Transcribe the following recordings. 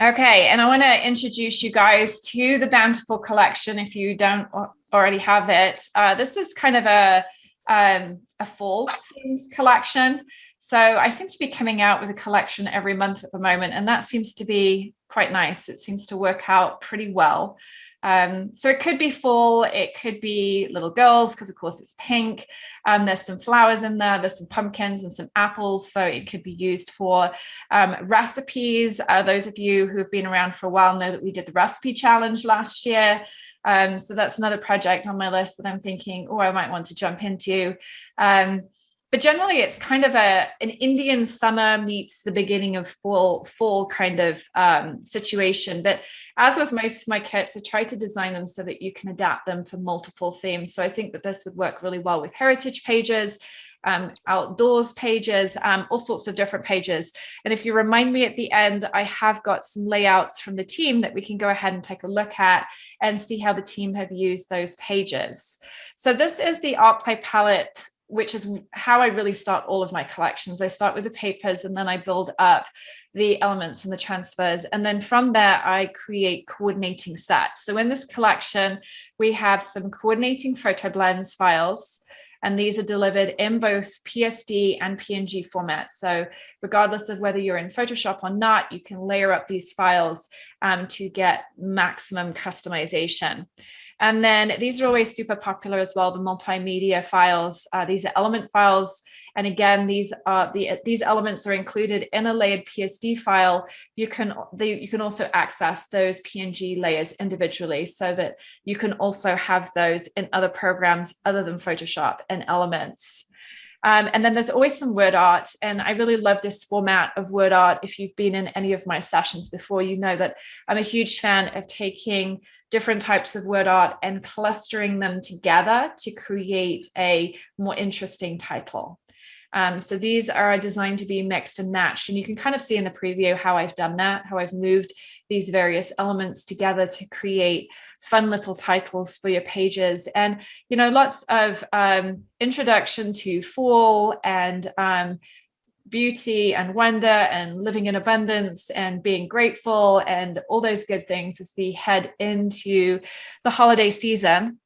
Okay, and I want to introduce you guys to the Bountiful Collection if you don't already have it. This is kind of a fall themed collection. So I seem to be coming out with a collection every month at the moment, and that seems to be quite nice. It seems to work out pretty well. So it could be fall, it could be little girls, because of course it's pink. There's some flowers in there, there's some pumpkins and some apples, so it could be used for recipes. Those of you who have been around for a while know that we did the recipe challenge last year. So that's another project on my list that I'm thinking, oh, I might want to jump into. But generally, it's kind of an Indian summer meets the beginning of fall kind of situation. But as with most of my kits, I try to design them so that you can adapt them for multiple themes. So I think that this would work really well with heritage pages, outdoors pages, all sorts of different pages. And if you remind me at the end, I have got some layouts from the team that we can go ahead and take a look at and see how the team have used those pages. So this is the ArtPlay palette, which is how I really start all of my collections. I start with the papers and then I build up the elements and the transfers. And then from there, I create coordinating sets. So in this collection, we have some coordinating FotoBlendz files, and these are delivered in both PSD and PNG formats. So regardless of whether you're in Photoshop or not, you can layer up these files to get maximum customization. And then these are always super popular as well, the multimedia files. These are element files. And again, these elements are included in a layered PSD file. You can also access those PNG layers individually so that you can also have those in other programs other than Photoshop and Elements. And then there's always some WordART, and I really love this format of WordART. If you've been in any of my sessions before, you know that I'm a huge fan of taking different types of WordART and clustering them together to create a more interesting title. So these are designed to be mixed and matched, and you can kind of see in the preview how I've done that, how I've moved these various elements together to create fun little titles for your pages. And, you know, lots of introduction to fall and beauty and wonder and living in abundance and being grateful and all those good things as we head into the holiday season.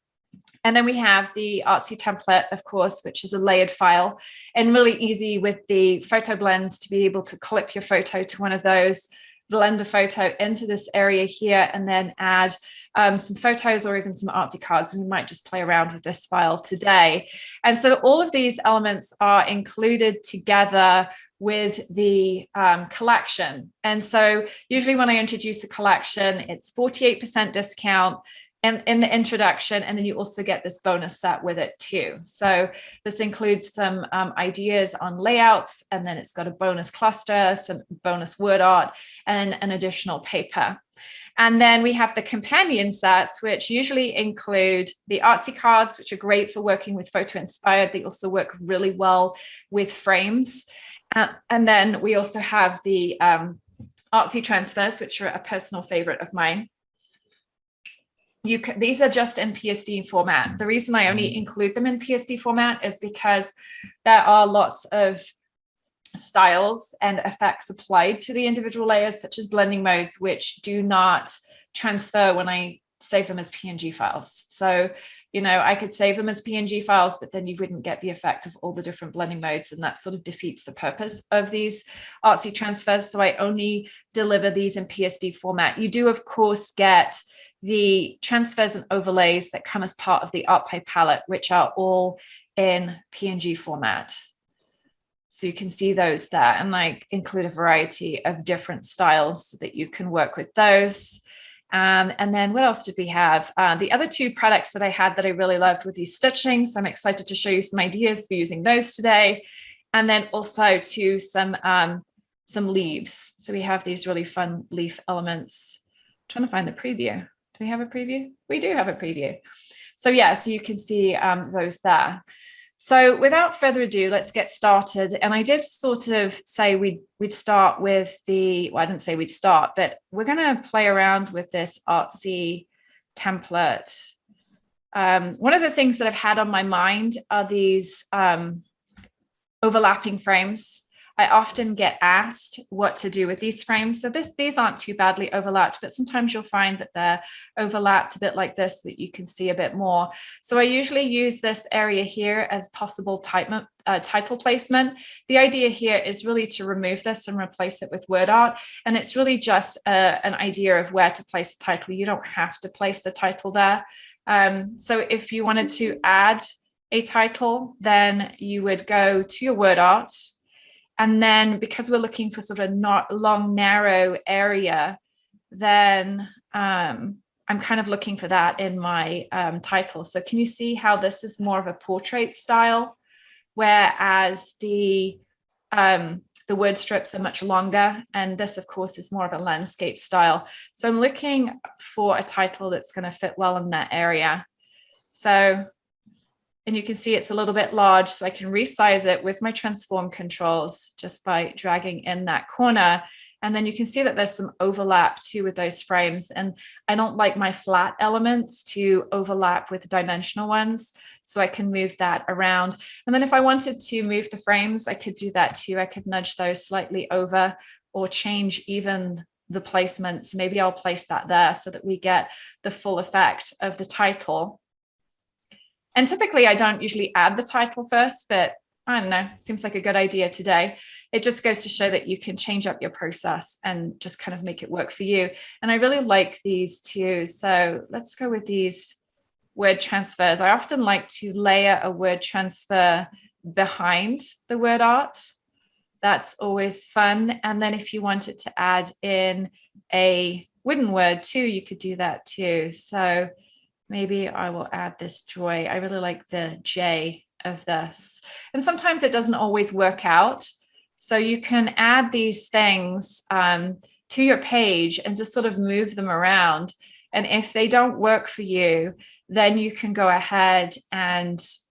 And then we have the Artsy Template, of course, which is a layered file, and really easy with the FotoBlendz to be able to clip your photo to one of those, blend a photo into this area here, and then add some photos or even some ArtsyKardz. And we might just play around with this file today. And so all of these elements are included together with the collection. And so usually when I introduce a collection, it's 48% discount in the introduction, and then you also get this bonus set with it too. So this includes some ideas on layouts, and then it's got a bonus cluster, some bonus WordArt, and an additional paper. And then we have the companion sets, which usually include the ArtsyKardz, which are great for working with photo inspired. They also work really well with frames. And then we also have the Artsy Transfers, which are a personal favorite of mine. These are just in PSD format. The reason I only include them in PSD format is because there are lots of styles and effects applied to the individual layers, such as blending modes, which do not transfer when I save them as PNG files. So, you know, I could save them as PNG files, but then you wouldn't get the effect of all the different blending modes, and that sort of defeats the purpose of these Artsy Transfers. So I only deliver these in PSD format. You do, of course, get the transfers and overlays that come as part of the ArtPlay palette, which are all in PNG format. So you can see those there, and I include a variety of different styles so that you can work with those. And then what else did we have? The other two products that I had that I really loved were these stitching. So I'm excited to show you some ideas for using those today. And then also to some leaves. So we have these really fun leaf elements. I'm trying to find the preview. Do we have a preview? We do have a preview. So yeah, so you can see those there. So without further ado, let's get started. And I did sort of say we'd start with the, well, I didn't say we'd start, but we're going to play around with this Artsy template. One of the things that I've had on my mind are these overlapping frames. I often get asked what to do with these frames. So these aren't too badly overlapped, but sometimes you'll find that they're overlapped a bit like this, that you can see a bit more. So I usually use this area here as possible title placement. The idea here is really to remove this and replace it with WordArt. And it's really just an idea of where to place a title. You don't have to place the title there. So if you wanted to add a title, then you would go to your WordArt. And then because we're looking for sort of a not long, narrow area, then I'm kind of looking for that in my title. So can you see how this is more of a portrait style, whereas the word strips are much longer, and this of course is more of a landscape style. So I'm looking for a title that's going to fit well in that area. So, and you can see it's a little bit large, so I can resize it with my transform controls just by dragging in that corner. And then you can see that there's some overlap too with those frames. And I don't like my flat elements to overlap with dimensional ones, so I can move that around. And then if I wanted to move the frames, I could do that too. I could nudge those slightly over or change even the placements. Maybe I'll place that there so that we get the full effect of the title. And typically I don't usually add the title first, but I don't know, seems like a good idea today. It just goes to show that you can change up your process and just kind of make it work for you. And I really like these too. So let's go with these word transfers. I often like to layer a word transfer behind the word art. That's always fun. And then if you wanted to add in a wooden word too, you could do that too. So maybe I will add this joy. I really like the J of this. And sometimes it doesn't always work out. So you can add these things to your page and just sort of move them around. And if they don't work for you, then you can go ahead and just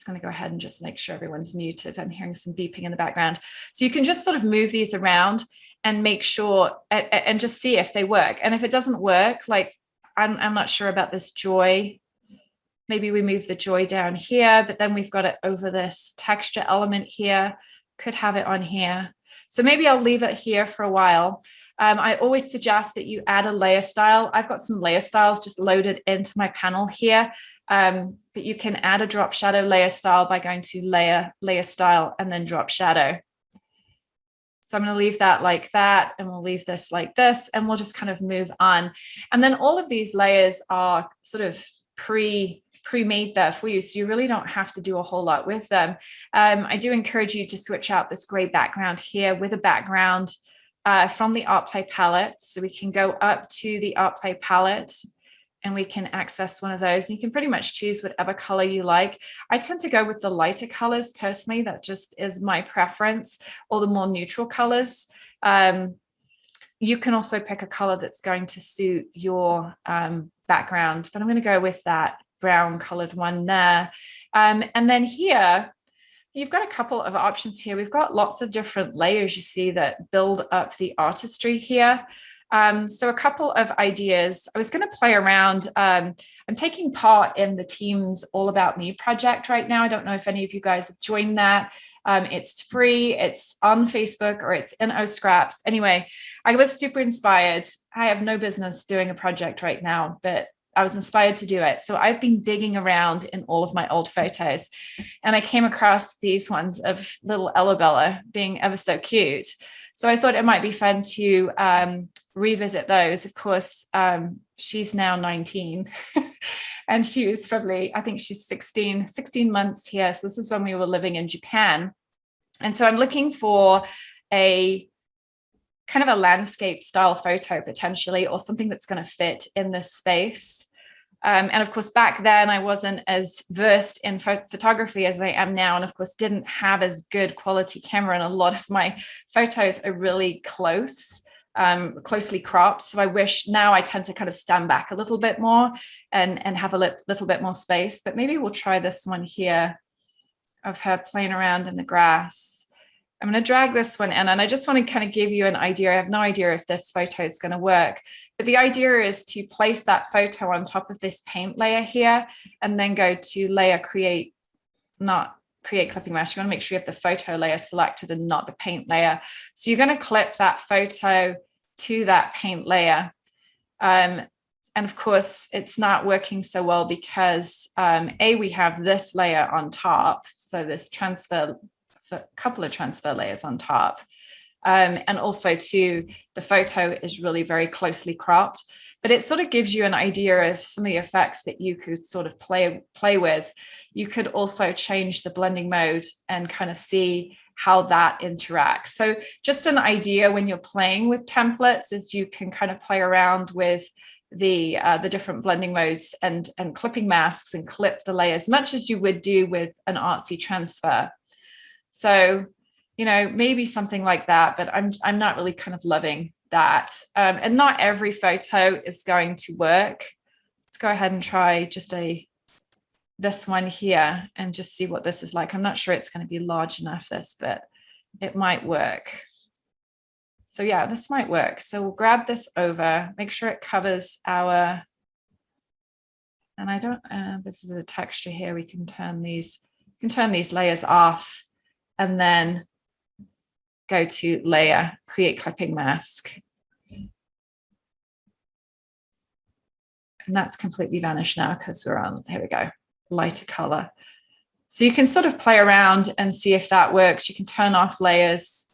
going to go ahead and just make sure everyone's muted. I'm hearing some beeping in the background. So you can just sort of move these around and make sure and just see if they work. And if it doesn't work, like I'm not sure about this joy. Maybe we move the joy down here, but then we've got it over this texture element here. Could have it on here. So maybe I'll leave it here for a while. I always suggest that you add a layer style. I've got some layer styles just loaded into my panel here, but you can add a drop shadow layer style by going to layer style, and then drop shadow. So I'm going to leave that like that, and we'll leave this like this, and we'll just kind of move on. And then all of these layers are sort of pre-made there for you, so you really don't have to do a whole lot with them. I do encourage you to switch out this gray background here with a background from the ArtPlay palette. So we can go up to the ArtPlay palette and we can access one of those. And you can pretty much choose whatever color you like. I tend to go with the lighter colors personally. That just is my preference, or the more neutral colors. You can also pick a color that's going to suit your background, but I'm going to go with that brown colored one there. And then here, you've got a couple of options here. We've got lots of different layers, you see, that build up the artistry here. So a couple of ideas. I was going to play around. I'm taking part in the team's All About Me project right now. I don't know if any of you guys have joined that. It's free. It's on Facebook, or it's in Scraps. Anyway, I was super inspired. I have no business doing a project right now, but I was inspired to do it. So I've been digging around in all of my old photos, and I came across these ones of little Ella Bella being ever so cute. So I thought it might be fun to revisit those. Of course, she's now 19 and she was probably, I think she's 16 months here. So this is when we were living in Japan. And so I'm looking for a kind of a landscape style photo potentially, or something that's going to fit in this space. And of course, back then I wasn't as versed in photography as I am now. And of course, didn't have as good quality camera. And a lot of my photos are really closely cropped. So I wish now I tend to kind of stand back a little bit more and have a little bit more space. But maybe we'll try this one here of her playing around in the grass. I'm going to drag this one in, and I just want to kind of give you an idea. I have no idea if this photo is going to work, but the idea is to place that photo on top of this paint layer here, and then go to layer create, not create clipping mask, you want to make sure you have the photo layer selected and not the paint layer. So you're going to clip that photo to that paint layer. And of course, it's not working so well because we have this layer on top. So this transfer, a couple of transfer layers on top. And also too, the photo is really very closely cropped, but it sort of gives you an idea of some of the effects that you could sort of play with. You could also change the blending mode and kind of see how that interacts. So just an idea when you're playing with templates is you can kind of play around with the different blending modes and clipping masks and clip the layers much as you would do with an Artsy transfer. So, you know, maybe something like that, but I'm not really kind of loving that. And not every photo is going to work. Let's go ahead and try just this one here and just see what this is like. I'm not sure it's going to be large enough, this, but it might work. So yeah, this might work. So we'll grab this over, make sure it covers our, and I don't, this is a texture here. We can turn these layers off and then go to layer, create clipping mask. And that's completely vanished now because we're on, here we go, lighter color. So you can sort of play around and see if that works. You can turn off layers.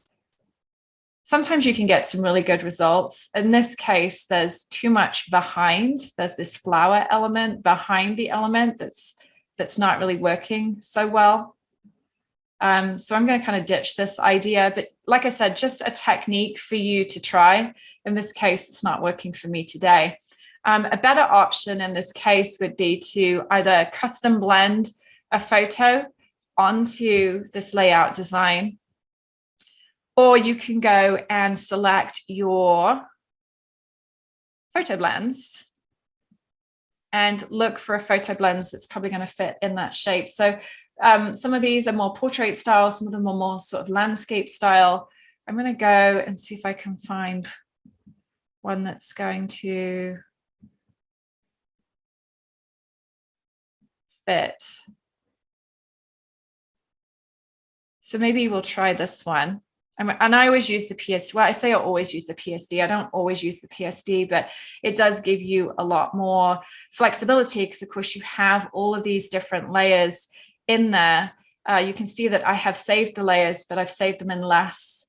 Sometimes you can get some really good results. In this case, there's too much behind. There's this flower element behind the element that's not really working so well. So I'm going to kind of ditch this idea, but like I said, just a technique for you to try. In this case, it's not working for me today. A better option in this case would be to either custom blend a photo onto this layout design, or you can go and select your FotoBlendz and look for a FotoBlendz that's probably going to fit in that shape. So some of these are more portrait style, some of them are more sort of landscape style. I'm going to go and see if I can find one that's going to fit. So maybe we'll try this one. And I always use the PSD. Well, I say I always use the PSD. I don't always use the PSD, but it does give you a lot more flexibility because, of course, you have all of these different layers in there. You can see that I have saved the layers, but I've saved them in less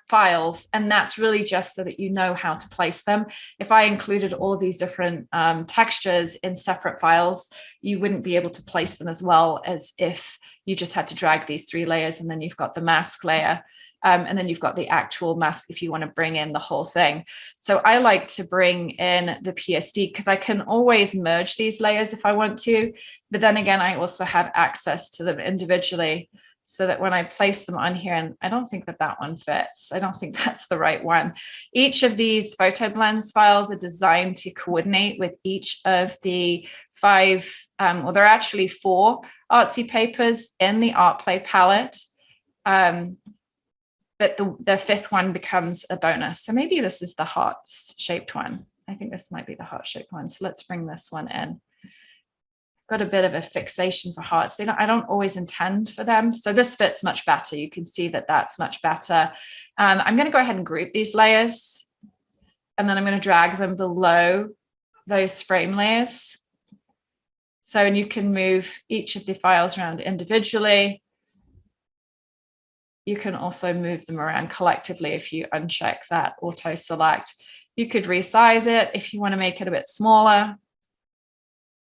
files. And that's really just so that you know how to place them. If I included all of these different textures in separate files, you wouldn't be able to place them as well as if you just had to drag these 3 layers and then you've got the mask layer. And then you've got the actual mask if you want to bring in the whole thing. So I like to bring in the PSD because I can always merge these layers if I want to. But then again, I also have access to them individually so that when I place them on here, and I don't think that one fits. I don't think that's the right one. Each of these FotoBlendz files are designed to coordinate with each of the 5, well, there are actually 4 Artsy papers in the ArtPlay palette. But the 5th one becomes a bonus. So maybe this is the heart-shaped one. I think this might be the heart-shaped one. So let's bring this one in. Got a bit of a fixation for hearts. I don't always intend for them. So this fits much better. You can see that that's much better. I'm going to go ahead and group these layers. And then I'm going to drag them below those frame layers. So, and you can move each of the files around individually. You can also move them around collectively if you uncheck that auto select. You could resize it if you want to make it a bit smaller.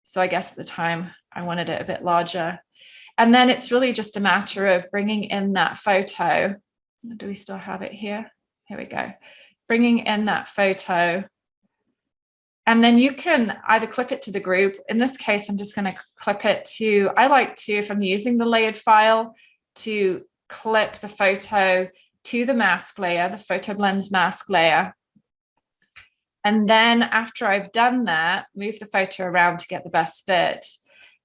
So I guess at the time I wanted it a bit larger. And then it's really just a matter of bringing in that photo. Do we still have it here? Here we go. Bringing in that photo. And then you can either clip it to the group. In this case, I'm just going to clip it to, I like to, if I'm using the layered file, to clip the photo to the mask layer, the FotoBlendz mask layer. And then after I've done that, move the photo around to get the best fit.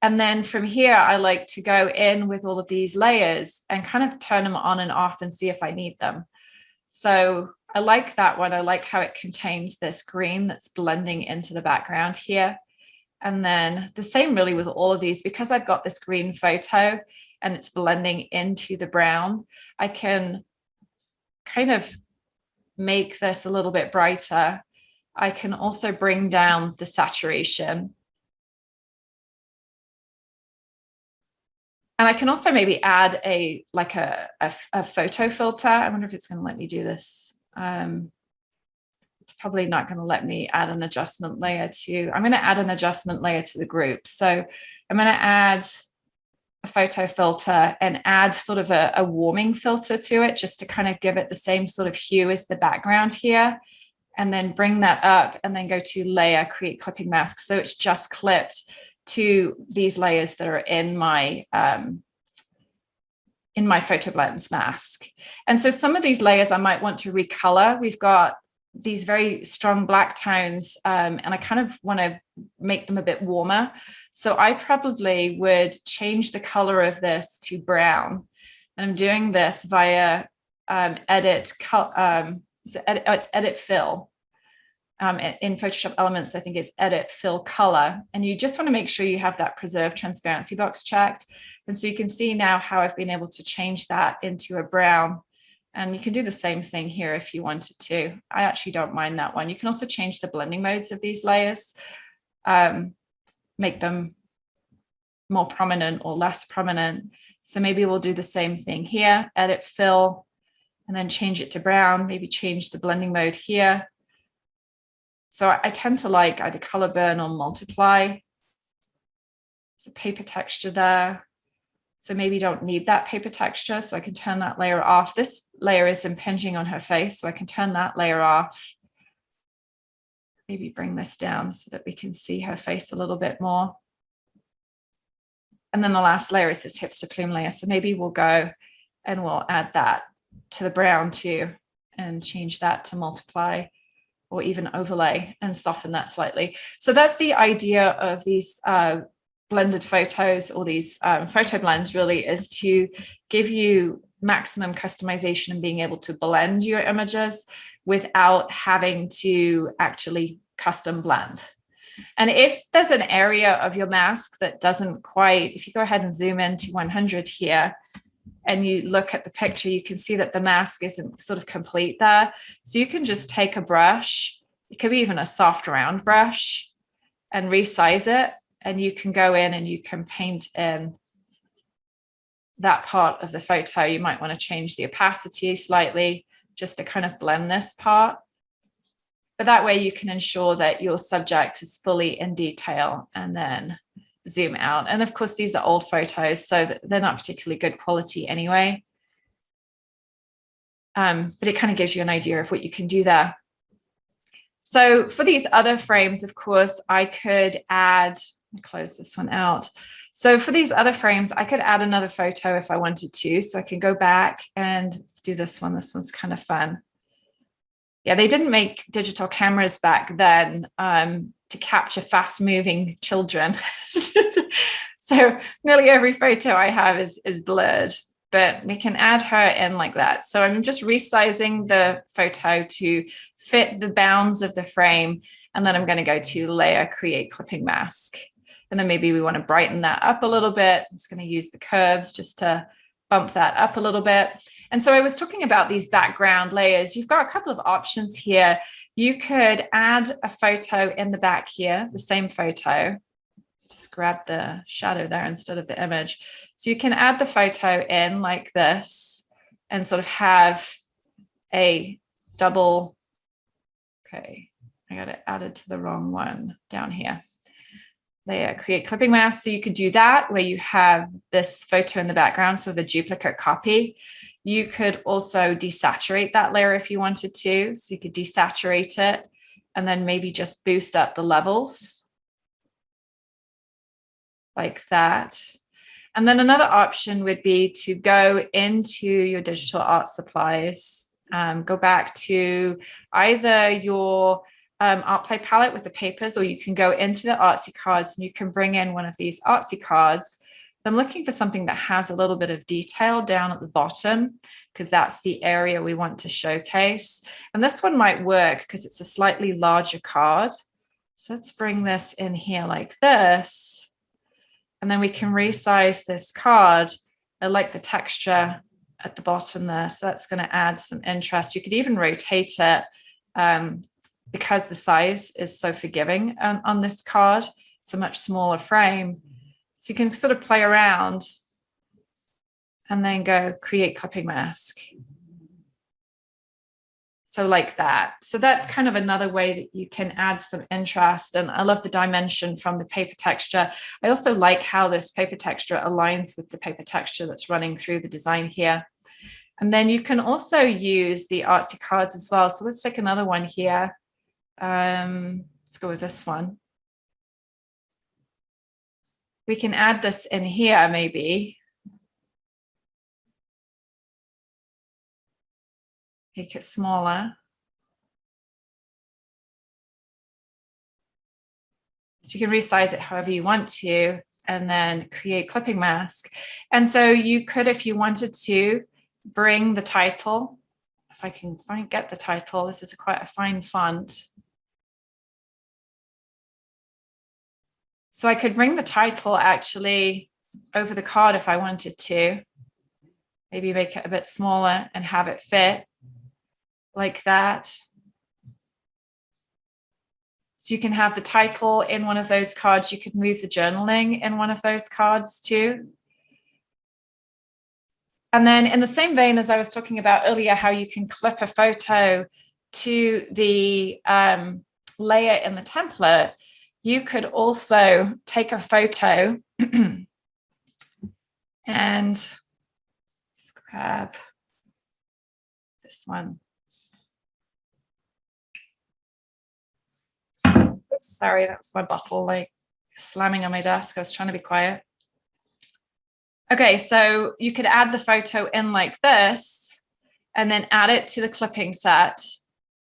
And then from here, I like to go in with all of these layers and kind of turn them on and off and see if I need them. So I like that one. I like how it contains this green that's blending into the background here. And then the same really with all of these, because I've got this green photo and it's blending into the brown, I can kind of make this a little bit brighter. I can also bring down the saturation. And I can also maybe add a photo filter. I wonder if it's going to let me do this. It's probably not going to let me add an adjustment layer to, I'm going to add an adjustment layer to the group. So I'm going to add a photo filter and add sort of a warming filter to it, just to kind of give it the same sort of hue as the background here. And then bring that up and then go to layer, create clipping mask. So it's just clipped to these layers that are in my FotoBlendz mask. And so some of these layers I might want to recolor. We've got these very strong black tones, and I kind of want to make them a bit warmer. So I probably would change the color of this to brown. And I'm doing this via edit fill. In Photoshop Elements, I think it's edit fill color. And you just want to make sure you have that preserve transparency box checked. And so you can see now how I've been able to change that into a brown. And you can do the same thing here if you wanted to. I actually don't mind that one. You can also change the blending modes of these layers, make them more prominent or less prominent. So maybe we'll do the same thing here, edit fill, and then change it to brown, maybe change the blending mode here. So I tend to like either color burn or multiply. There's a paper texture there. So maybe you don't need that paper texture. So I can turn that layer off. This layer is impinging on her face, so I can turn that layer off. Maybe bring this down so that we can see her face a little bit more. And then the last layer is this hipster plume layer. So maybe we'll go and we'll add that to the brown too and change that to multiply or even overlay and soften that slightly. So that's the idea of these blended photos, or these FotoBlendz, really, is to give you maximum customization and being able to blend your images without having to actually custom blend. And if there's an area of your mask that doesn't quite, if you go ahead and zoom in to 100 here, and you look at the picture, you can see that the mask isn't sort of complete there. So you can just take a brush, it could be even a soft round brush, and resize it. And you can go in and you can paint in that part of the photo. You might want to change the opacity slightly just to kind of blend this part. But that way you can ensure that your subject is fully in detail, and then zoom out. And of course, these are old photos, so they're not particularly good quality anyway. But it kind of gives you an idea of what you can do there. So for these other frames, of course, I could add, close this one out. So for these other frames, I could add another photo if I wanted to. So I can go back and let's do this one. This one's kind of fun. Yeah, they didn't make digital cameras back then to capture fast moving children. So nearly every photo I have is blurred, but we can add her in like that. So I'm just resizing the photo to fit the bounds of the frame. And then I'm going to go to layer, create clipping mask. And then maybe we want to brighten that up a little bit. I'm just going to use the curves just to bump that up a little bit. And so I was talking about these background layers. You've got a couple of options here. You could add a photo in the back here, the same photo. Just grab the shadow there instead of the image. So you can add the photo in like this and sort of have a double, okay, I got it added to the wrong one down here. Layer, create clipping mask. So you could do that where you have this photo in the background, so the duplicate copy. You could also desaturate that layer if you wanted to. So you could desaturate it and then maybe just boost up the levels like that. And then another option would be to go into your digital art supplies, go back to either your ArtPlay palette with the papers, or you can go into the ArtsyKardz and you can bring in one of these ArtsyKardz. I'm looking for something that has a little bit of detail down at the bottom, because that's the area we want to showcase. And this one might work because it's a slightly larger card. So let's bring this in here like this. And then we can resize this card. I like the texture at the bottom there. So that's going to add some interest. You could even rotate it because the size is so forgiving on this card. It's a much smaller frame. So you can sort of play around and then go create clipping mask. So like that. So that's kind of another way that you can add some interest. And I love the dimension from the paper texture. I also like how this paper texture aligns with the paper texture that's running through the design here. And then you can also use the ArtsyKardz as well. So let's take another one here. Let's go with this one. We can add this in here maybe. Make it smaller. So you can resize it however you want to, and then create clipping mask. And so you could, if you wanted to, bring the title. If I can get the title, this is quite a fine font. So I could bring the title actually over the card if I wanted to. Maybe make it a bit smaller and have it fit like that. So you can have the title in one of those cards. You could move the journaling in one of those cards too. And then in the same vein as I was talking about earlier, how you can clip a photo to the layer in the template, you could also take a photo and let's grab this one. Oops, sorry, that's my bottle like slamming on my desk. I was trying to be quiet. Okay, so you could add the photo in like this and then add it to the clipping set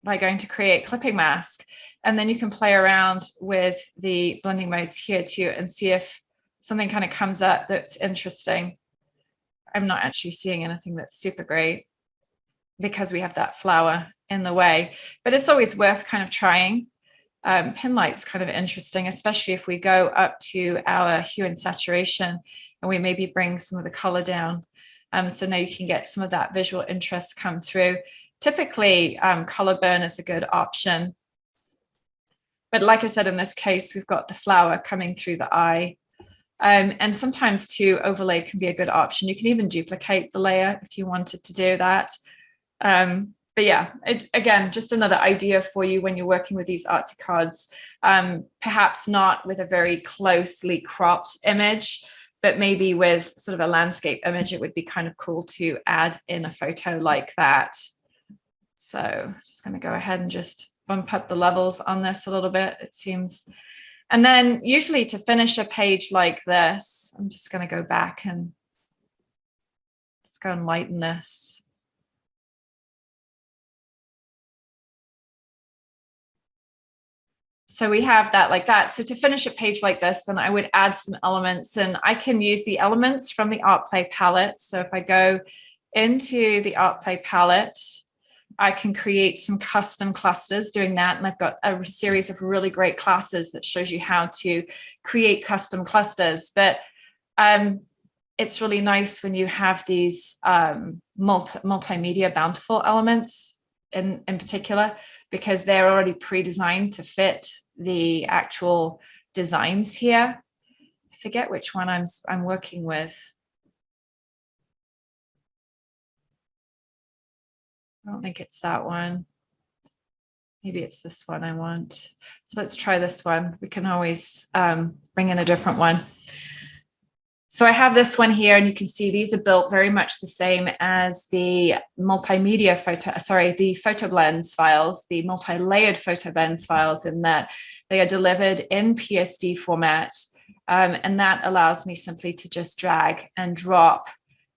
by going to create clipping mask. And then you can play around with the blending modes here too and see if something kind of comes up that's interesting. I'm not actually seeing anything that's super great because we have that flower in the way, but it's always worth kind of trying. Pin light's kind of interesting, especially if we go up to our hue and saturation and we maybe bring some of the color down. So now you can get some of that visual interest come through. Typically, color burn is a good option. But like I said, in this case, we've got the flower coming through the eye. And sometimes too, overlay can be a good option. You can even duplicate the layer if you wanted to do that. But yeah, again, just another idea for you when you're working with these ArtsyKardz, perhaps not with a very closely cropped image, but maybe with sort of a landscape image, it would be kind of cool to add in a photo like that. So just going to go ahead and just bump up the levels on this a little bit, it seems. And then usually to finish a page like this, I'm just going to go back and let's go and lighten this. So we have that like that. So to finish a page like this, then I would add some elements, and I can use the elements from the ArtPlay palette. So if I go into the ArtPlay palette, I can create some custom clusters doing that. And I've got a series of really great classes that shows you how to create custom clusters. But it's really nice when you have these multimedia bountiful elements in particular, because they're already pre-designed to fit the actual designs here. I forget which one I'm working with. I don't think it's that one. Maybe it's this one I want. So let's try this one. We can always bring in a different one. So I have this one here, and you can see these are built very much the same as the multimedia the FotoBlendz files, the multi-layered FotoBlendz files, in that they are delivered in PSD format. And that allows me simply to just drag and drop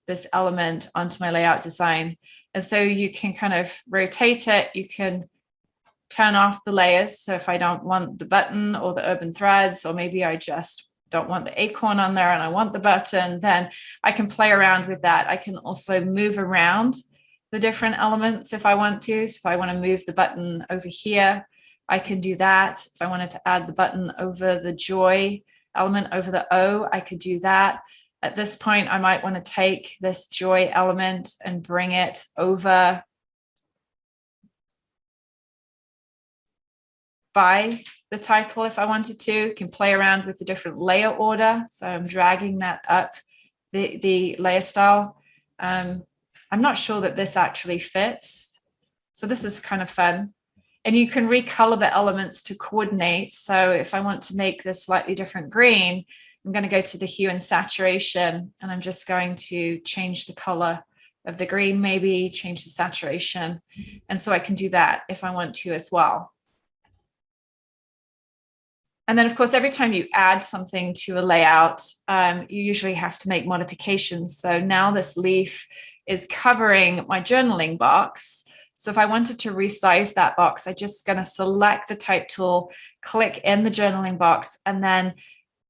this element onto my layout design. And so you can kind of rotate it. You can turn off the layers. So if I don't want the button or the urban threads, or maybe I just don't want the acorn on there and I want the button, then I can play around with that. I can also move around the different elements if I want to. So if I want to move the button over here, I can do that. If I wanted to add the button over the joy element over the O, I could do that. At this point, I might want to take this joy element and bring it over by the title if I wanted to. Can play around with the different layer order. So I'm dragging that up the layer style. I'm not sure that this actually fits. So this is kind of fun. And you can recolor the elements to coordinate. So if I want to make this slightly different green, I'm going to go to the hue and saturation, and I'm just going to change the color of the green, maybe change the saturation. And so I can do that if I want to as well. And then, of course, every time you add something to a layout, you usually have to make modifications. So now this leaf is covering my journaling box. So if I wanted to resize that box, I'm just going to select the type tool, click in the journaling box, and then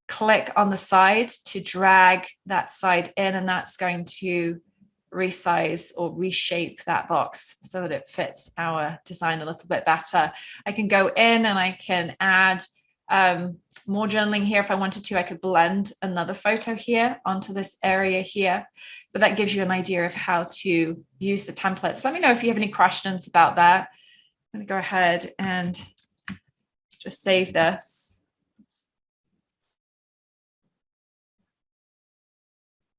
click on the side to drag that side in, and that's going to resize or reshape that box so that it fits our design a little bit better. I can go in and I can add more journaling here. If I wanted to, I could blend another photo here onto this area here, but that gives you an idea of how to use the templates. Let me know if you have any questions about that. I'm going to go ahead and just save this.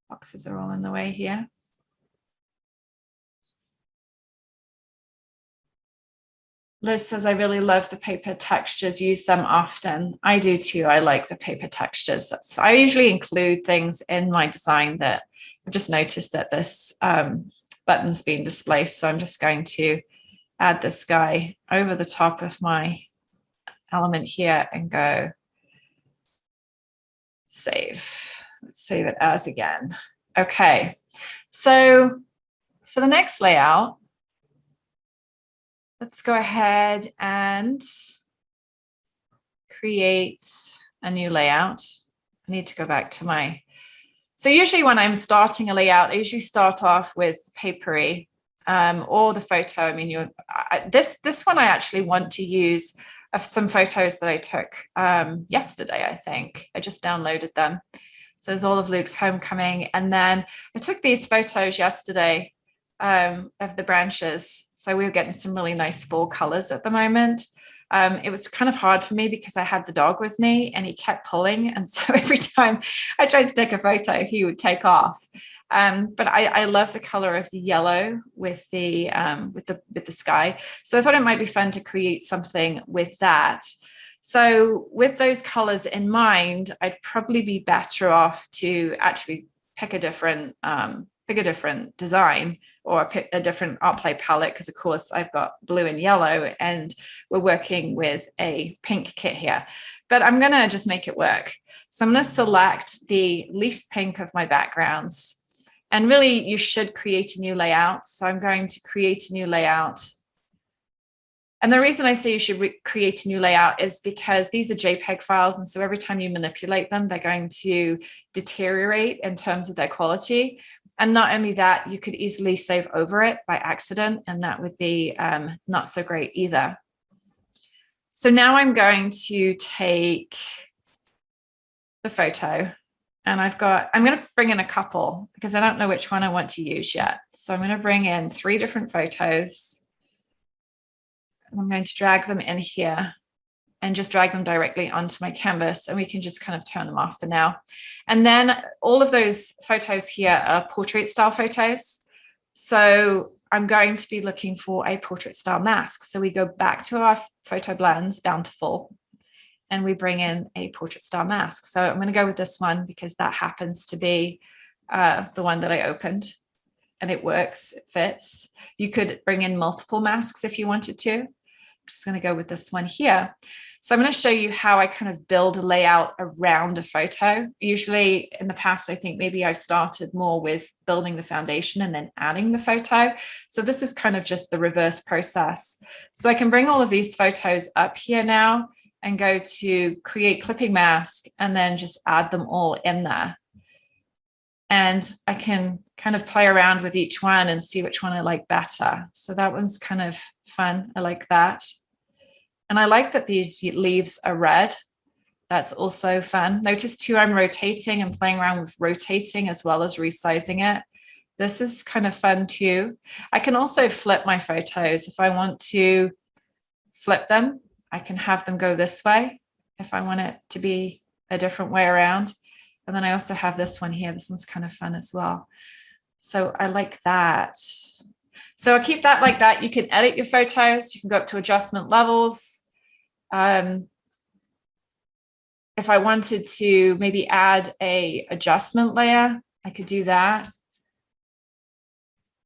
Boxes are all in the way here. Liz says, I really love the paper textures, use them often. I do too. I like the paper textures. I usually include things in my design that I've just noticed that this button's been displaced. So I'm just going to add this guy over the top of my element here and go save. Let's save it as again. Okay, so for the next layout, let's go ahead and create a new layout. I need to go back to my, so usually when I'm starting a layout, I usually start off with papery or the photo. I mean, this one I actually want to use of some photos that I took yesterday, I think. I just downloaded them. So there's all of Luke's homecoming. And then I took these photos yesterday of the branches. So we were getting some really nice fall colors at the moment. It was kind of hard for me because I had the dog with me and he kept pulling. And so every time I tried to take a photo, he would take off. But I love the color of the yellow with the sky. So I thought it might be fun to create something with that. So with those colors in mind, I'd probably be better off to actually pick a different design or pick a different ArtPlay palette, because of course I've got blue and yellow and we're working with a pink kit here, but I'm going to just make it work. So I'm going to select the least pink of my backgrounds, and really you should create a new layout. So I'm going to create a new layout. And the reason I say you should create a new layout is because these are JPEG files. And so every time you manipulate them, they're going to deteriorate in terms of their quality. And not only that, you could easily save over it by accident, and that would be not so great either. So now I'm going to take the photo, and I'm going to bring in a couple because I don't know which one I want to use yet. So I'm going to bring in 3 different photos. I'm going to drag them in here and just drag them directly onto my canvas, and we can just kind of turn them off for now. And then all of those photos here are portrait style photos. So I'm going to be looking for a portrait style mask. So we go back to our FotoBlendz Bountiful and we bring in a portrait style mask. So I'm going to go with this one because that happens to be the one that I opened. And it works, it fits. You could bring in multiple masks if you wanted to. I'm just going to go with this one here. So I'm going to show you how I kind of build a layout around a photo. Usually in the past, I think maybe I've started more with building the foundation and then adding the photo. So this is kind of just the reverse process. So I can bring all of these photos up here now and go to create clipping mask and then just add them all in there. And I can kind of play around with each one and see which one I like better. So that one's kind of fun. I like that. And I like that these leaves are red. That's also fun. Notice too, I'm rotating and playing around with rotating as well as resizing it. This is kind of fun too. I can also flip my photos. If I want to flip them, I can have them go this way if I want it to be a different way around. And then I also have this one here. This one's kind of fun as well. So I like that. So I'll keep that like that. You can edit your photos. You can go up to adjustment levels. If I wanted to maybe add a adjustment layer, I could do that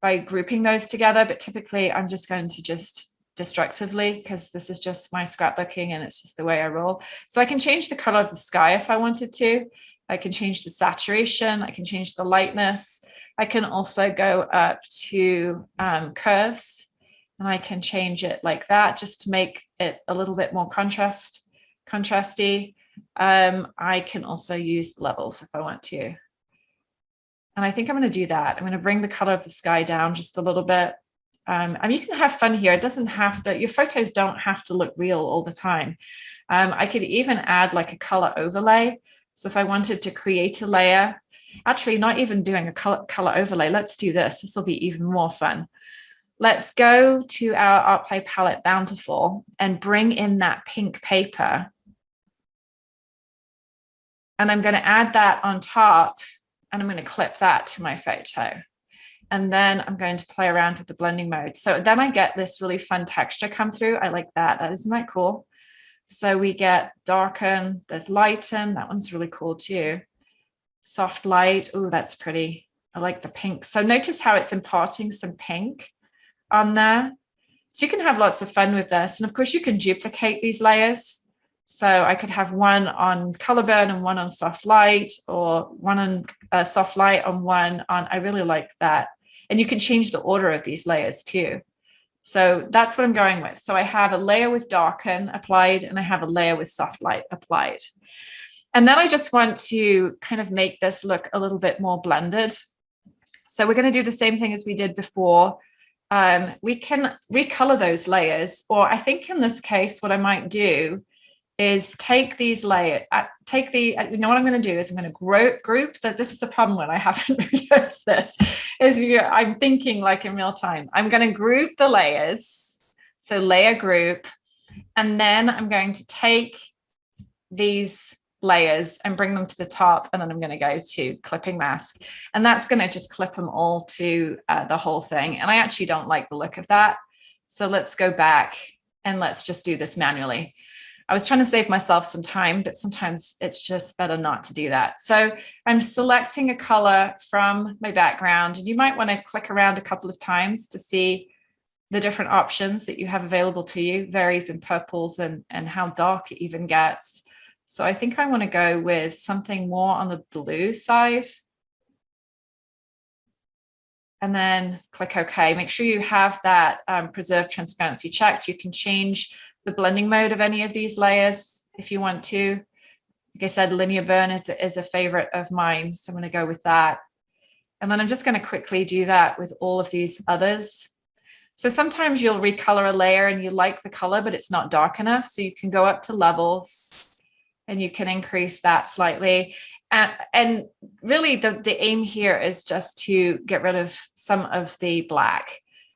by grouping those together. But typically I'm just going to just destructively, because this is just my scrapbooking and it's just the way I roll. So I can change the color of the sky if I wanted to. I can change the saturation. I can change the lightness. I can also go up to curves, and I can change it like that just to make it a little bit more contrasty. I can also use the levels if I want to. And I think I'm going to do that. I'm going to bring the color of the sky down just a little bit. I mean, you can have fun here. It doesn't have to, your photos don't have to look real all the time. I could even add like a color overlay. So if I wanted to create a layer, actually not even doing a color overlay, let's do this. This will be even more fun. Let's go to our ArtPlay palette Bountiful and bring in that pink paper. And I'm going to add that on top, and I'm going to clip that to my photo. And then I'm going to play around with the blending mode. So then I get this really fun texture come through. I like that. Isn't that cool? So we get darken, there's lighten. That one's really cool too. Soft light. Oh, that's pretty. I like the pink. So notice how it's imparting some pink on there. So you can have lots of fun with this. And of course you can duplicate these layers. So I could have one on color burn and one on soft light, or one on soft light on one on, I really like that. And you can change the order of these layers too. So that's what I'm going with. So I have a layer with darken applied, and I have a layer with soft light applied. And then I just want to kind of make this look a little bit more blended. So we're going to do the same thing as we did before. We can recolor those layers, or I think in this case, what I might do is take these layers, you know what I'm going to do is I'm going to group that. This is the problem when I haven't realized this, is I'm thinking like in real time. I'm going to group the layers. So layer group, and then I'm going to take these layers and bring them to the top, and then I'm going to go to clipping mask, and that's going to just clip them all to the whole thing. And I actually don't like the look of that. So let's go back and let's just do this manually. I was trying to save myself some time, but sometimes it's just better not to do that. So I'm selecting a color from my background, and you might want to click around a couple of times to see the different options that you have available to you. Varies in purples and how dark it even gets. So I think I want to go with something more on the blue side. And then click OK. Make sure you have that preserve transparency checked. You can change the blending mode of any of these layers if you want to. Like I said, linear burn is a favorite of mine, so I'm going to go with that. And then I'm just going to quickly do that with all of these others. So sometimes you'll recolor a layer and you like the color, but it's not dark enough. So you can go up to levels and you can increase that slightly. And really the aim here is just to get rid of some of the black.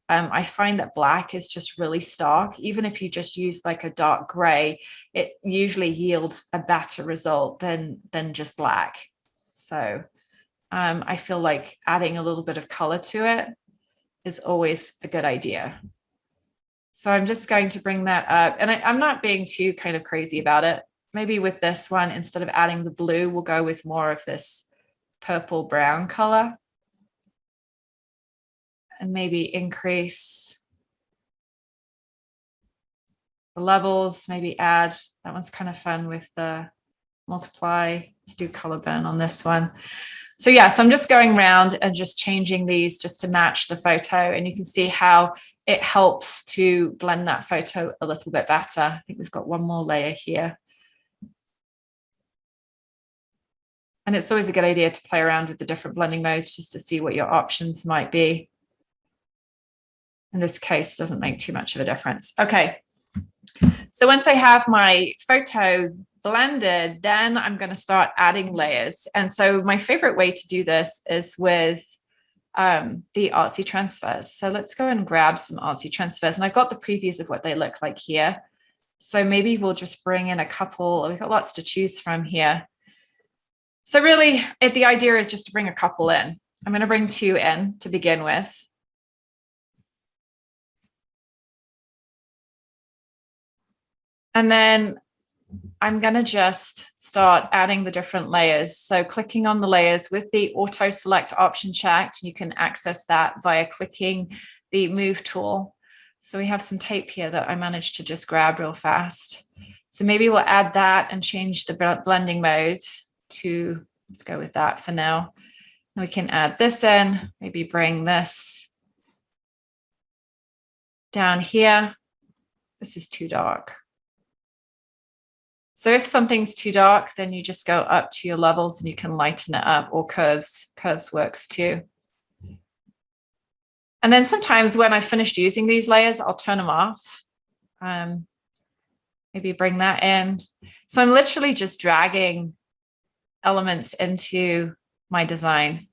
I find that black is just really stark. Even if you just use like a dark gray, it usually yields a better result than just black. So I feel like adding a little bit of color to it is always a good idea. So I'm just going to bring that up, and I'm not being too kind of crazy about it. Maybe with this one, instead of adding the blue, we'll go with more of this purple brown color. And maybe increase the levels, maybe add, that one's kind of fun with the multiply. Let's do color burn on this one. So yeah, so I'm just going around and just changing these just to match the photo. And you can see how it helps to blend that photo a little bit better. I think we've got one more layer here. And it's always a good idea to play around with the different blending modes just to see what your options might be. In this case, doesn't make too much of a difference. Okay, So once I have my photo blended, then I'm going to start adding layers. And so my favorite way to do this is with the Artsy Transfers. So let's go and grab some Artsy Transfers. And I've got the previews of what they look like here. So maybe we'll just bring in a couple. We've got lots to choose from here. So really, the idea is just to bring a couple in. I'm going to bring 2 in to begin with. And then I'm going to just start adding the different layers. So clicking on the layers with the auto select option checked, you can access that via clicking the move tool. So we have some tape here that I managed to just grab real fast. So maybe we'll add that and change the blending mode to, let's go with that for now. And we can add this in, maybe bring this down here. This is too dark. So if something's too dark, then you just go up to your levels and you can lighten it up, or curves. Curves works too. And then sometimes when I've finished using these layers, I'll turn them off. Maybe bring that in. So I'm literally just dragging elements into my design.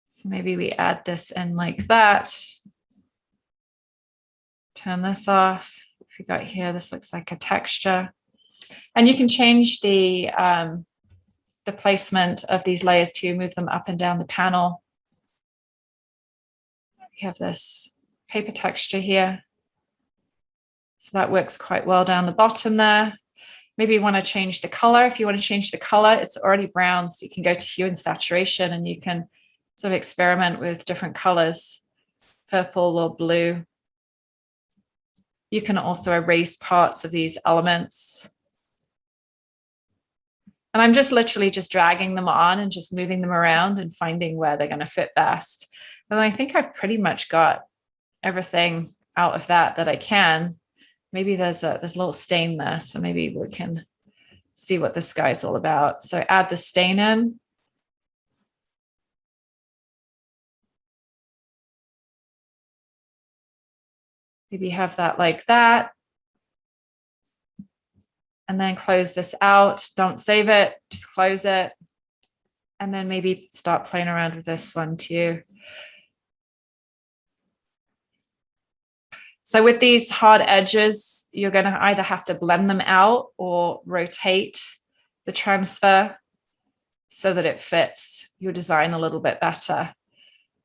So maybe we add this in like that. Turn this off. If you got here, this looks like a texture. And you can change the placement of these layers to move them up and down the panel. We have this paper texture here. So that works quite well down the bottom there. Maybe you want to change the color. If you want to change the color, it's already brown, so you can go to hue and saturation and you can sort of experiment with different colors, purple or blue. You can also erase parts of these elements. And I'm just literally just dragging them on and just moving them around and finding where they're going to fit best. And I think I've pretty much got everything out of that I can. Maybe there's a little stain there, so maybe we can see what this guy's all about. So add the stain in. Maybe have that like that. And then close this out. Don't save it, just close it. And then maybe start playing around with this one too. So with these hard edges, you're going to either have to blend them out or rotate the transfer so that it fits your design a little bit better.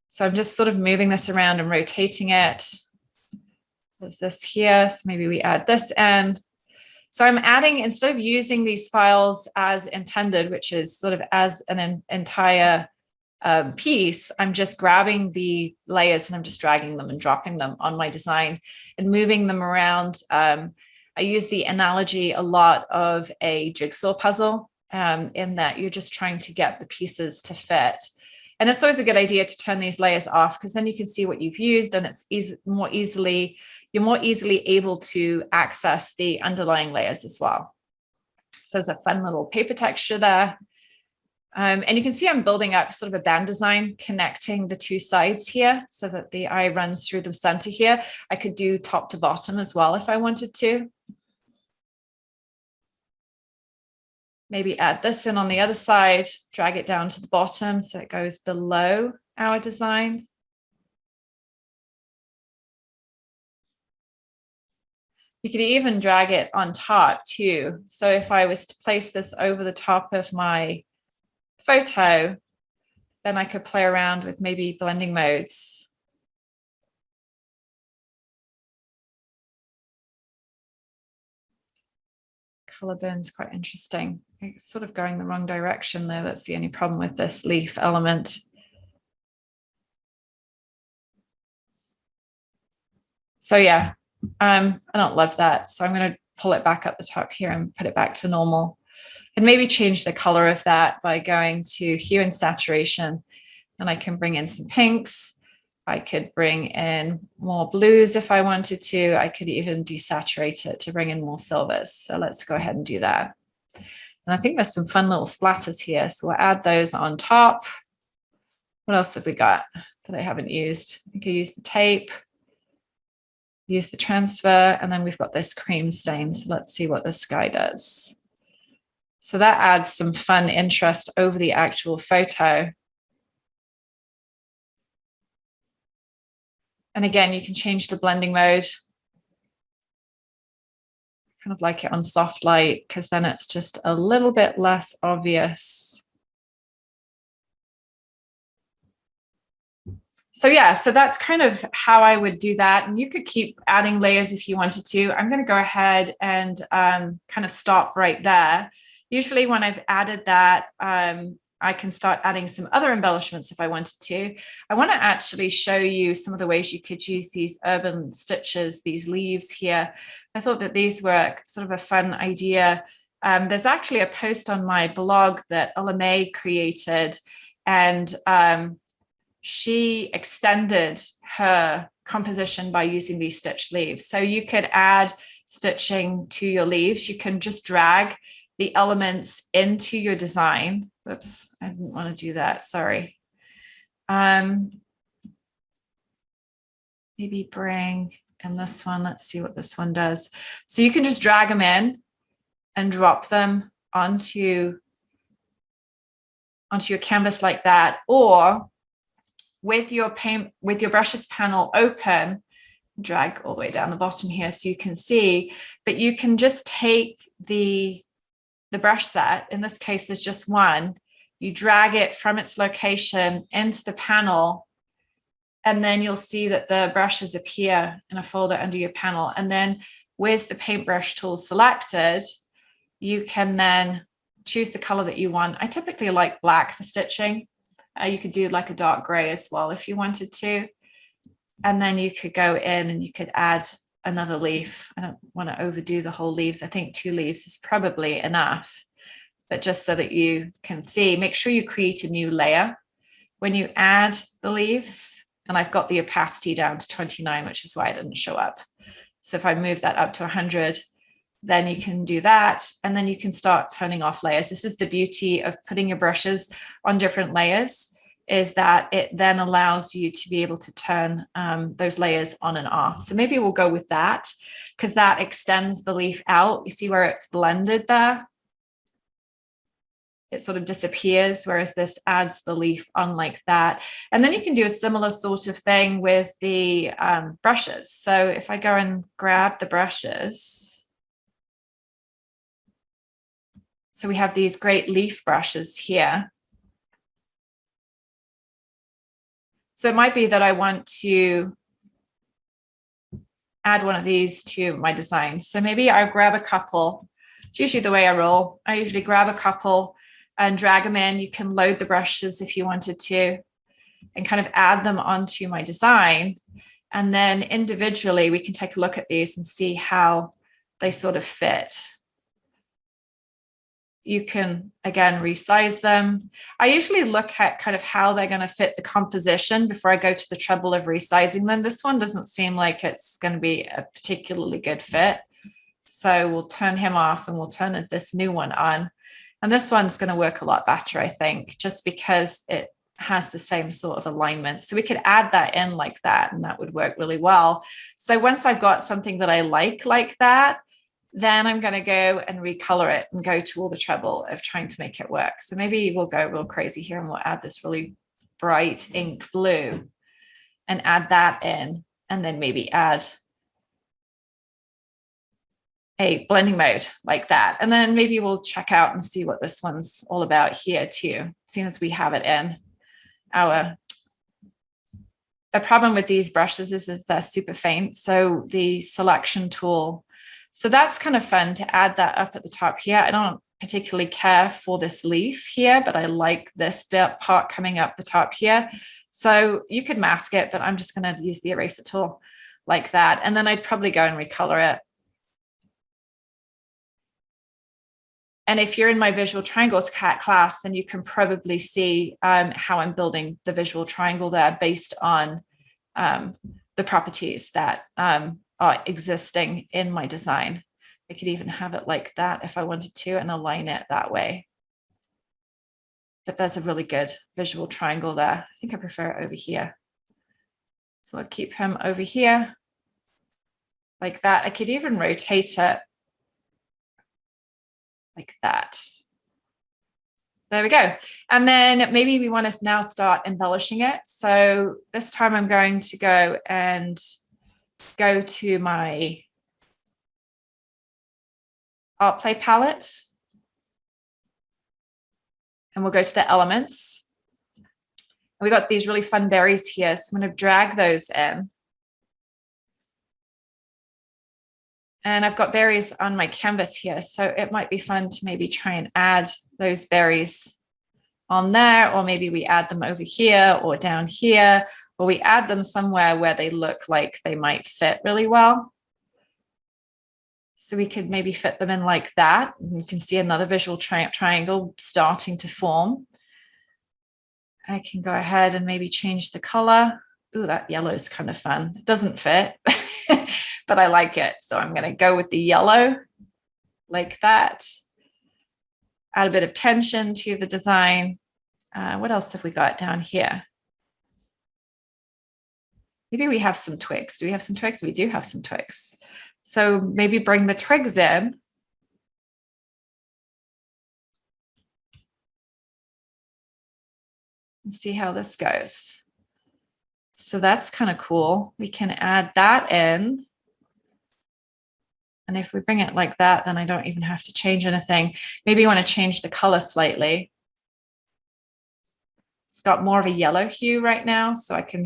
So I'm just sort of moving this around and rotating it. There's this here, so maybe we add this in. So I'm adding, instead of using these files as intended, which is sort of as an entire piece, I'm just grabbing the layers and I'm just dragging them and dropping them on my design and moving them around. I use the analogy a lot of a jigsaw puzzle in that you're just trying to get the pieces to fit. And it's always a good idea to turn these layers off because then you can see what you've used and it's you're more easily able to access the underlying layers as well. So there's a fun little paper texture there. And you can see I'm building up sort of a band design connecting the two sides here so that the eye runs through the center here. I could do top to bottom as well if I wanted to. Maybe add this in on the other side, drag it down to the bottom so it goes below our design. You could even drag it on top too. So if I was to place this over the top of my photo, then I could play around with maybe blending modes. Color burn's quite interesting. It's sort of going the wrong direction there. That's the only problem with this leaf element. So yeah, I don't love that. So I'm going to pull it back up the top here and put it back to normal. And maybe change the color of that by going to hue and saturation. And I can bring in some pinks. I could bring in more blues if I wanted to. I could even desaturate it to bring in more silvers. So let's go ahead and do that. And I think there's some fun little splatters here. So we'll add those on top. What else have we got? that I haven't used. I could use the tape, use the transfer, and then we've got this cream stain. So let's see what this guy does. So that adds some fun interest over the actual photo. And again, you can change the blending mode. Kind of like it on soft light, because then it's just a little bit less obvious. So yeah, so that's kind of how I would do that. And you could keep adding layers if you wanted to. I'm going to go ahead and kind of stop right there. Usually when I've added that, I can start adding some other embellishments if I wanted to. I want to actually show you some of the ways you could use these UrbanStitchez, these leaves here. I thought that these were sort of a fun idea. There's actually a post on my blog that May created, and she extended her composition by using these stitched leaves. So you could add stitching to your leaves. You can just drag the elements into your design. Whoops, I didn't want to do that, sorry. Maybe bring in this one. Let's see what this one does. So you can just drag them in and drop them onto your canvas like that, or with your brushes panel open, drag all the way down the bottom here so you can see, but you can just take the brush set. In this case, there's just one. You drag it from its location into the panel, and then you'll see that the brushes appear in a folder under your panel. And then with the paintbrush tool selected, you can then choose the color that you want. I typically like black for stitching. You could do like a dark gray as well if you wanted to. And then you could go in and you could add another leaf. I don't want to overdo the whole leaves. I think 2 leaves is probably enough, but just so that you can see, make sure you create a new layer. When you add the leaves, and I've got the opacity down to 29, which is why it didn't show up. So if I move that up to 100, then you can do that. And then you can start turning off layers. This is the beauty of putting your brushes on different layers, is that it then allows you to be able to turn those layers on and off. So maybe we'll go with that, because that extends the leaf out. You see where it's blended there? It sort of disappears, whereas this adds the leaf on like that. And then you can do a similar sort of thing with the brushes. So if I go and grab the brushes, so we have these great leaf brushes here. So it might be that I want to add one of these to my design. So maybe I grab a couple. It's usually the way I roll. I usually grab a couple and drag them in. You can load the brushes if you wanted to, and kind of add them onto my design. And then individually, we can take a look at these and see how they sort of fit. You can, again, resize them. I usually look at kind of how they're going to fit the composition before I go to the trouble of resizing them. This one doesn't seem like it's going to be a particularly good fit. So we'll turn him off and we'll turn this new one on. And this one's going to work a lot better, I think, just because it has the same sort of alignment. So we could add that in like that, and that would work really well. So once I've got something that I like that, then I'm going to go and recolor it and go to all the trouble of trying to make it work. So maybe we'll go real crazy here and we'll add this really bright ink blue and add that in, and then maybe add a blending mode like that. And then maybe we'll check out and see what this one's all about here too, seeing as we have it in our. The problem with these brushes is they're super faint. So the selection tool, so that's kind of fun to add that up at the top here. I don't particularly care for this leaf here, but I like this bit part coming up the top here. So you could mask it, but I'm just going to use the eraser tool like that. And then I'd probably go and recolor it. And if you're in my visual triangles class, then you can probably see how I'm building the visual triangle there based on the properties that are existing in my design. I could even have it like that if I wanted to and align it that way. But there's a really good visual triangle there. I think I prefer it over here. So I'll keep him over here like that. I could even rotate it like that. There we go. And then maybe we want to now start embellishing it. So this time I'm going to go to my ArtPlay palette. And we'll go to the elements. And we got these really fun berries here. So I'm going to drag those in. And I've got berries on my canvas here. So it might be fun to maybe try and add those berries on there, or maybe we add them over here or down here, or we add them somewhere where they look like they might fit really well. So we could maybe fit them in like that. And you can see another visual triangle starting to form. I can go ahead and maybe change the color. Ooh, that yellow is kind of fun. It doesn't fit, but I like it. So I'm going to go with the yellow like that. Add a bit of tension to the design. What else have we got down here? Maybe we have some twigs. Do we have some twigs? We do have some twigs. So maybe bring the twigs in. And see how this goes. So that's kind of cool. We can add that in. And if we bring it like that, then I don't even have to change anything. Maybe you want to change the color slightly. It's got more of a yellow hue right now, so I can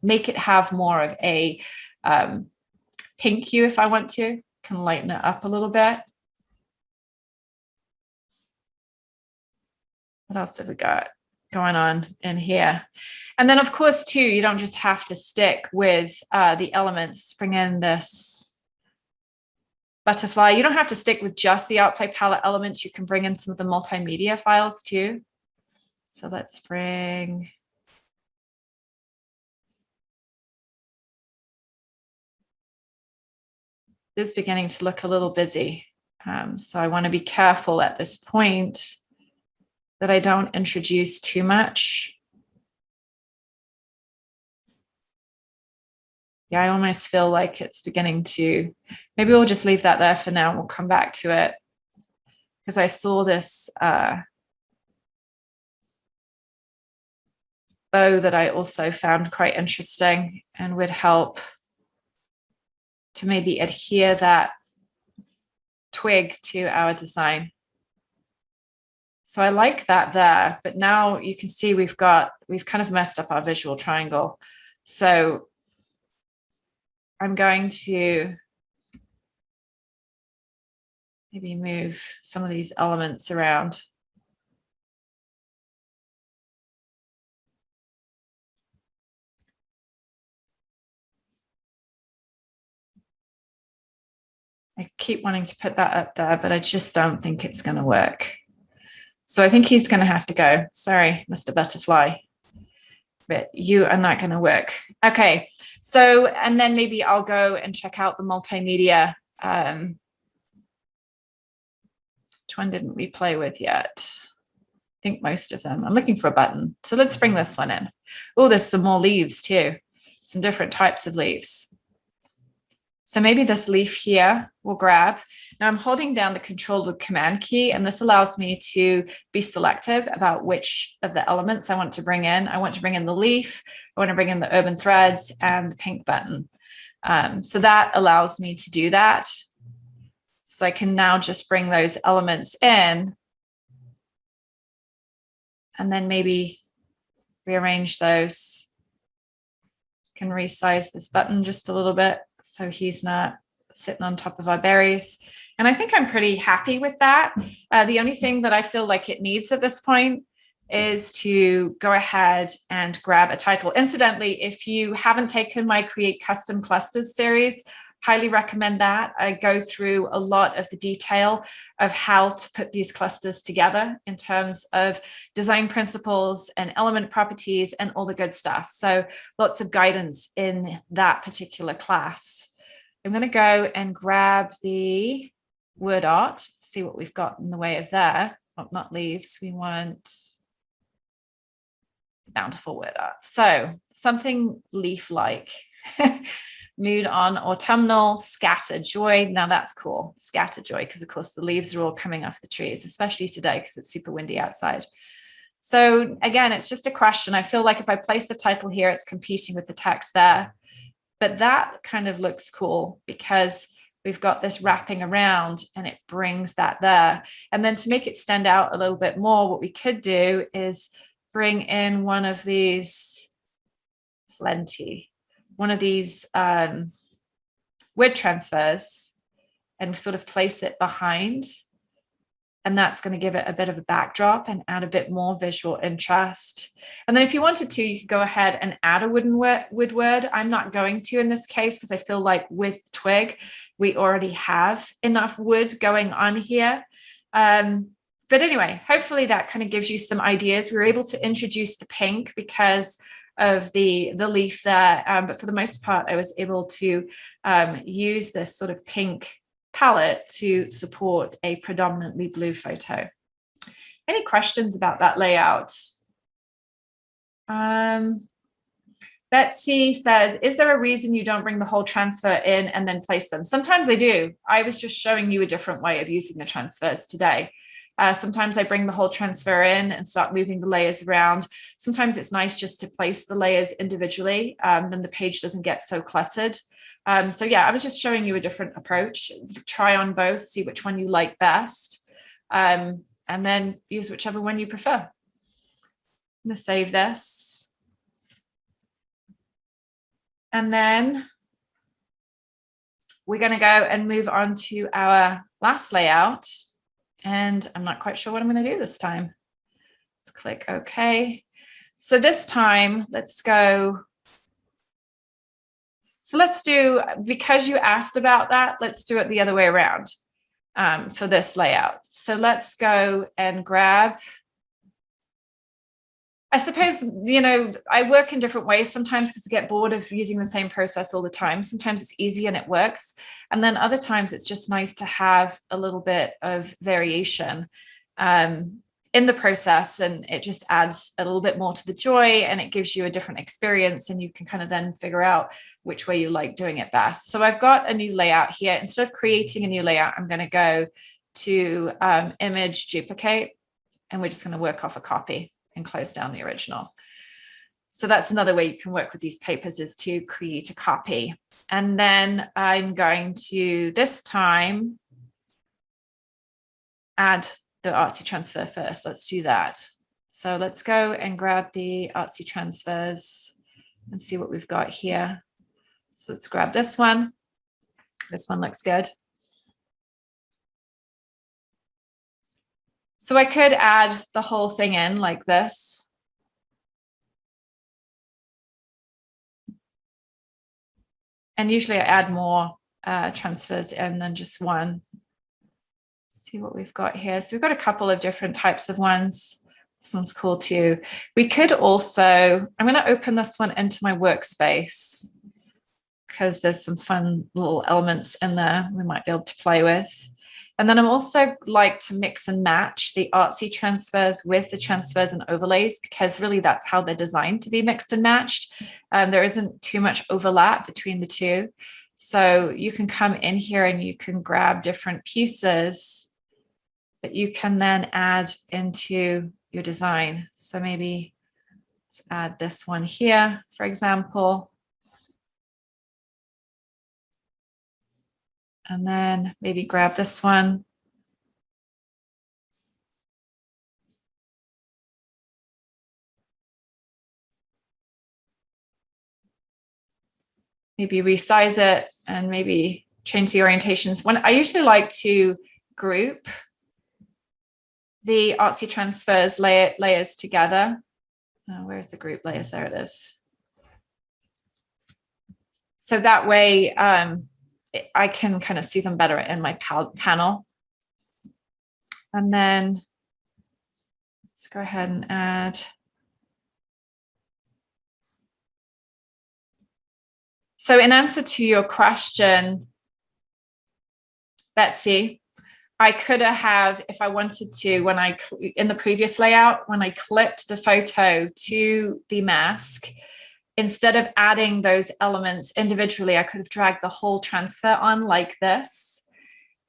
make it have more of a pink hue if I want to. Can lighten it up a little bit. What else have we got going on in here? And then, of course, too, you don't just have to stick with the elements. Bring in this butterfly. You don't have to stick with just the ArtPlay palette elements. You can bring in some of the multimedia files too. So let's bring this is beginning to look a little busy. So I want to be careful at this point that I don't introduce too much. Yeah, I almost feel like it's beginning to, maybe we'll just leave that there for now and we'll come back to it. Because I saw this bow that I also found quite interesting and would help to maybe adhere that twig to our design. So I like that there, but now you can see we've kind of messed up our visual triangle. So I'm going to maybe move some of these elements around. I keep wanting to put that up there, but I just don't think it's going to work. So I think he's going to have to go. Sorry, Mr. Butterfly, but you are not going to work. Okay, so, and then maybe I'll go and check out the multimedia. Which one didn't we play with yet? I think most of them. I'm looking for a button. So let's bring this one in. Oh, there's some more leaves too. Some different types of leaves. So maybe this leaf here we'll grab. Now I'm holding down the Control or Command key, and this allows me to be selective about which of the elements I want to bring in. I want to bring in the leaf, I want to bring in the urban threads and the pink button. So that allows me to do that. So I can now just bring those elements in and then maybe rearrange those. Can resize this button just a little bit so he's not sitting on top of our berries. And I think I'm pretty happy with that. The only thing that I feel like it needs at this point is to go ahead and grab a title. Incidentally, if you haven't taken my Create Custom Clusters series, highly recommend that. I go through a lot of the detail of how to put these clusters together in terms of design principles and element properties and all the good stuff. So lots of guidance in that particular class. I'm going to go and grab the WordART, see what we've got in the way of there. Oh, not leaves. We want Bountiful WordART. So something leaf-like. Mood on autumnal, scatter joy. Now that's cool, scatter joy, because of course the leaves are all coming off the trees, especially today because it's super windy outside. So again, it's just a question. I feel like if I place the title here, it's competing with the text there. But that kind of looks cool because we've got this wrapping around and it brings that there. And then to make it stand out a little bit more, what we could do is bring in one of these one of these word transfers and sort of place it behind. And that's going to give it a bit of a backdrop and add a bit more visual interest. And then if you wanted to, you could go ahead and add a wood word. I'm not going to in this case because I feel like with twig, we already have enough wood going on here. But anyway, hopefully that kind of gives you some ideas. We were able to introduce the pink because of the leaf there. But for the most part, I was able to use this sort of pink palette to support a predominantly blue photo. Any questions about that layout? Betsy says, is there a reason you don't bring the whole transfer in and then place them? Sometimes I do. I was just showing you a different way of using the transfers today. Sometimes I bring the whole transfer in and start moving the layers around. Sometimes it's nice just to place the layers individually, then the page doesn't get so cluttered. So yeah, I was just showing you a different approach. Try on both, see which one you like best, and then use whichever one you prefer. I'm going to save this. And then we're going to go and move on to our last layout. And I'm not quite sure what I'm going to do this time. Let's click OK. So this time, let's go. So let's do, because you asked about that, let's do it the other way around for this layout. So let's go and grab, I suppose, you know, I work in different ways sometimes because I get bored of using the same process all the time. Sometimes it's easy and it works. And then other times it's just nice to have a little bit of variation in the process, and it just adds a little bit more to the joy and it gives you a different experience, and you can kind of then figure out which way you like doing it best. So I've got a new layout here. Instead of creating a new layout, I'm going to go to image duplicate, and we're just going to work off a copy and close down the original. So that's another way you can work with these papers, is to create a copy. And then I'm going to this time add the Artsy Transfer first. Let's do that. So let's go and grab the Artsy Transfers and see what we've got here. So let's grab this one. This one looks good. So I could add the whole thing in like this. And usually I add more transfers in than just one. See what we've got here. So we've got a couple of different types of ones. This one's cool too. We could also, I'm going to open this one into my workspace because there's some fun little elements in there we might be able to play with. And then I'm also like to mix and match the Artsy transfers with the transfers and overlays, because really that's how they're designed to be mixed and matched. There isn't too much overlap between the two. So you can come in here and you can grab different pieces that you can then add into your design. So maybe let's add this one here, for example. And then maybe grab this one. Maybe resize it and maybe change the orientations. When I usually like to group the Artsy Transfers layers together. Where's the group layers? There it is. So that way I can kind of see them better in my panel. And then let's go ahead and add. So in answer to your question, Betsy, I could have, if I wanted to, when in the previous layout, when I clipped the photo to the mask, instead of adding those elements individually, I could have dragged the whole transfer on like this,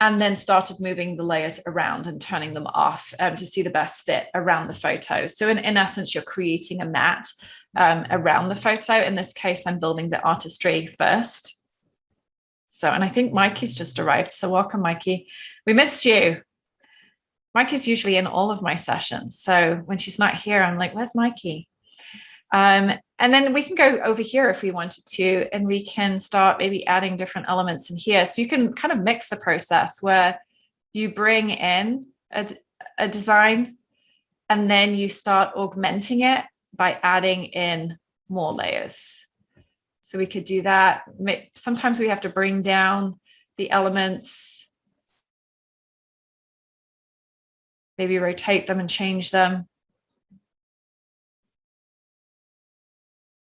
and then started moving the layers around and turning them off to see the best fit around the photo. So in essence, you're creating a mat around the photo. In this case, I'm building the artistry first. So, and I think Mikey's just arrived. So welcome, Mikey. We missed you. Mikey's usually in all of my sessions. So when she's not here, I'm like, where's Mikey? And then we can go over here if we wanted to, and we can start maybe adding different elements in here. So you can kind of mix the process where you bring in a design and then you start augmenting it by adding in more layers. So we could do that. Sometimes we have to bring down the elements, maybe rotate them and change them.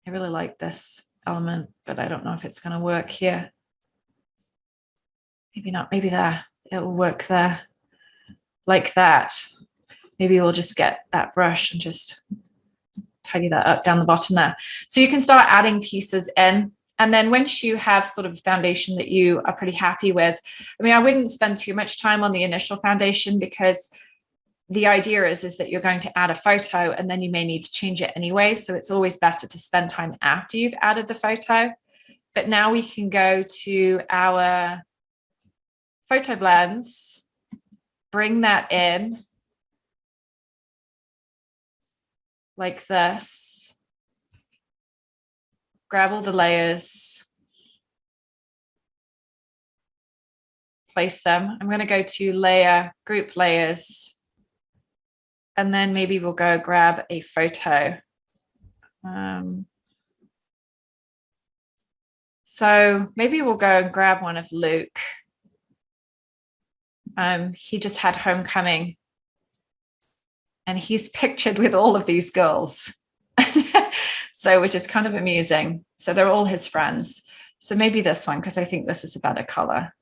I really like this element, but I don't know if it's going to work here. Maybe not, maybe there. It will work there like that. Maybe we'll just get that brush and just tidy that up down the bottom there. So you can start adding pieces in. And then once you have sort of a foundation that you are pretty happy with, I mean, I wouldn't spend too much time on the initial foundation, because the idea is that you're going to add a photo and then you may need to change it anyway. So it's always better to spend time after you've added the photo. But now we can go to our FotoBlendz, bring that in like this, grab all the layers, place them. I'm going to go to layer, group layers, and then maybe we'll go grab a photo. So maybe we'll go and grab one of Luke. He just had homecoming and he's pictured with all of these girls. So, which is kind of amusing. So they're all his friends. So maybe this one, because I think this is a better color,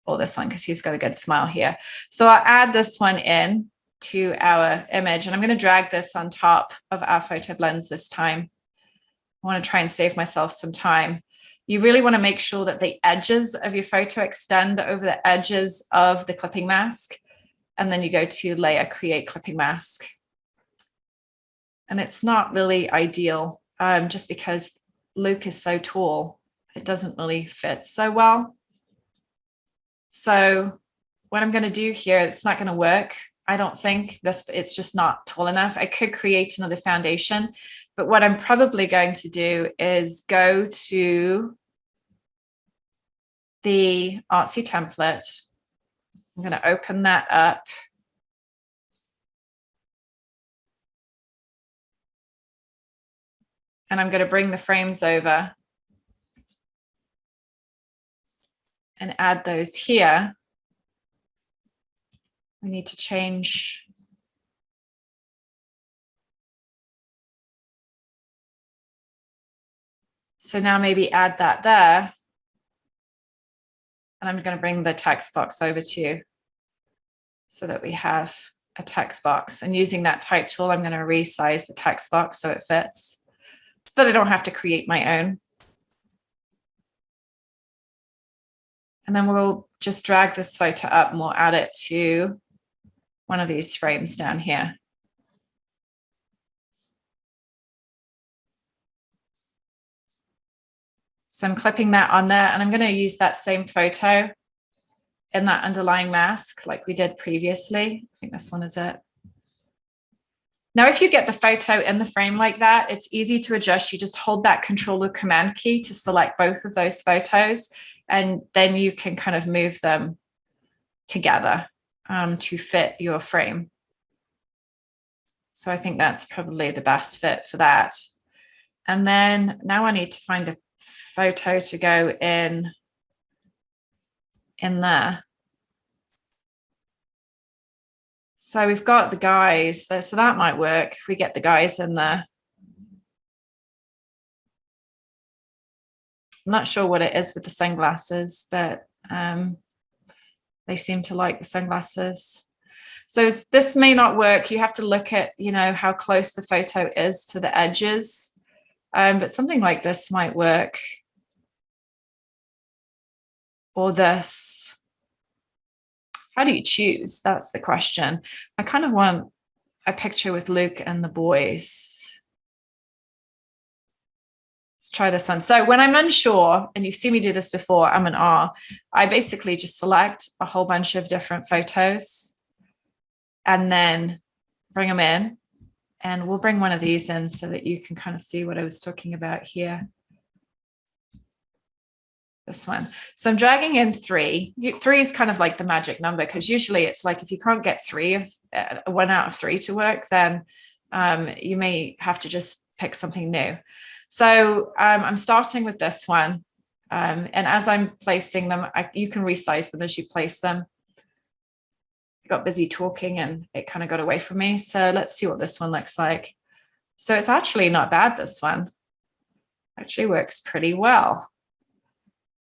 or this one, because he's got a good smile here. So I'll add this one in to our image, and I'm going to drag this on top of our FotoBlendz this time. I want to try and save myself some time. You really want to make sure that the edges of your photo extend over the edges of the clipping mask. And then you go to layer, create clipping mask. And it's not really ideal just because Luke is so tall. It doesn't really fit so well. So what I'm going to do here, it's not going to work. I don't think it's just not tall enough. I could create another foundation, but what I'm probably going to do is go to the Artsy template. I'm going to open that up. And I'm going to bring the frames over and add those here. We need to change. So now maybe add that there. And I'm going to bring the text box over to you so that we have a text box. And using that type tool, I'm going to resize the text box so it fits, so that I don't have to create my own. And then we'll just drag this photo up and we'll add it to one of these frames down here. So I'm clipping that on there, and I'm going to use that same photo in that underlying mask like we did previously. I think this one is it. Now, if you get the photo in the frame like that, it's easy to adjust. You just hold that Control or Command key to select both of those photos, and then you can kind of move them together to fit your frame. So I think that's probably the best fit for that. And then now I need to find a photo to go in there. So we've got the guys there, so that might work if we get the guys in there. I'm not sure what it is with the sunglasses, but there They seem to like the sunglasses. So this may not work. You have to look at, you know, how close the photo is to the edges. But something like this might work. Or this. How do you choose? That's the question. I kind of want a picture with Luke and the boys. Let's try this one. So when I'm unsure, and you've seen me do this before, I'm an R, I basically just select a whole bunch of different photos and then bring them in. And we'll bring one of these in so that you can kind of see what I was talking about here. This one. So I'm dragging in 3. 3 is kind of like the magic number, because usually it's like if you can't get 1 out of 3 to work, then you may have to just pick something new. So I'm starting with this one. And as I'm placing them, you can resize them as you place them. I got busy talking and it kind of got away from me. So let's see what this one looks like. So it's actually not bad, this one. Actually works pretty well.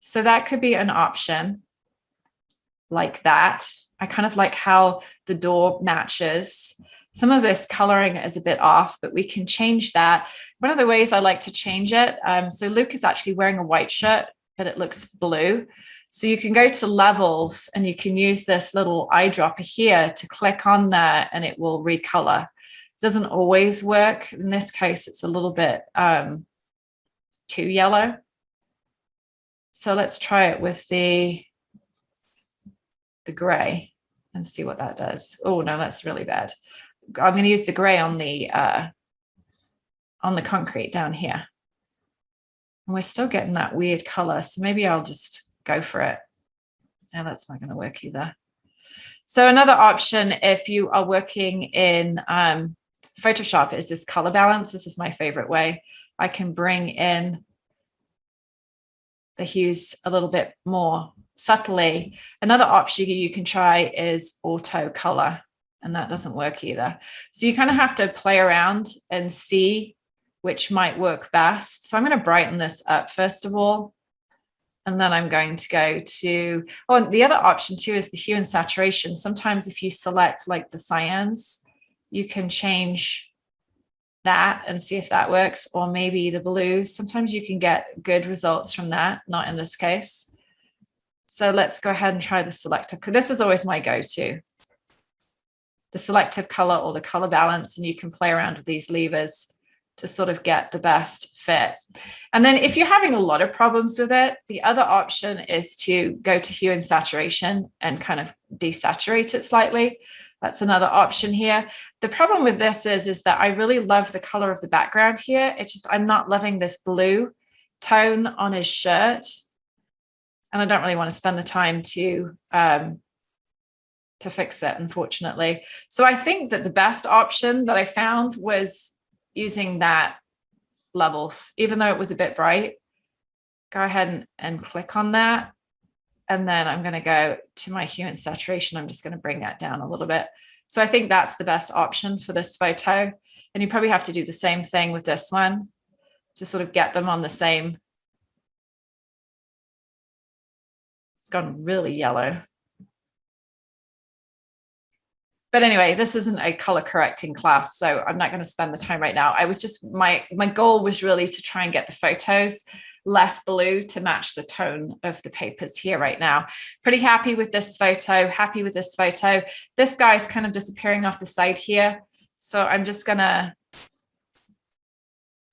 So that could be an option like that. I kind of like how the door matches. Some of this coloring is a bit off, but we can change that. One of the ways I like to change it, so Luke is actually wearing a white shirt, but it looks blue. So you can go to levels and you can use this little eyedropper here to click on there and it will recolor. It doesn't always work. In this case, it's a little bit too yellow. So let's try it with the gray and see what that does. Oh no, that's really bad. I'm going to use the gray on the concrete down here. And we're still getting that weird color. So maybe I'll just go for it. No, that's not going to work either. So another option, if you are working in Photoshop, is this color balance. This is my favorite way. I can bring in the hues a little bit more subtly. Another option you can try is auto color, and that doesn't work either. So you kind of have to play around and see which might work best. So I'm going to brighten this up first of all, and then I'm going to go to, oh, and the other option too is the hue and saturation. Sometimes if you select like the cyans, you can change that and see if that works, or maybe the blues. Sometimes you can get good results from that, not in this case. So let's go ahead and try the selective. This is always my go-to, the selective color or the color balance, and you can play around with these levers to sort of get the best fit. And then if you're having a lot of problems with it, the other option is to go to hue and saturation and kind of desaturate it slightly. That's another option here. The problem with this is that I really love the color of the background here. It's just, I'm not loving this blue tone on his shirt. And I don't really want to spend the time to fix it, unfortunately. So I think that the best option that I found was using that levels, even though it was a bit bright. Go ahead and click on that. And then I'm going to go to my hue and saturation. I'm just going to bring that down a little bit. So I think that's the best option for this photo. And you probably have to do the same thing with this one to sort of get them on the same. It's gone really yellow. But anyway, this isn't a color correcting class, so I'm not going to spend the time right now. I was just, my goal was really to try and get the photos less blue to match the tone of the papers here right now. Pretty happy with this photo, happy with this photo. This guy's kind of disappearing off the side here. So I'm just gonna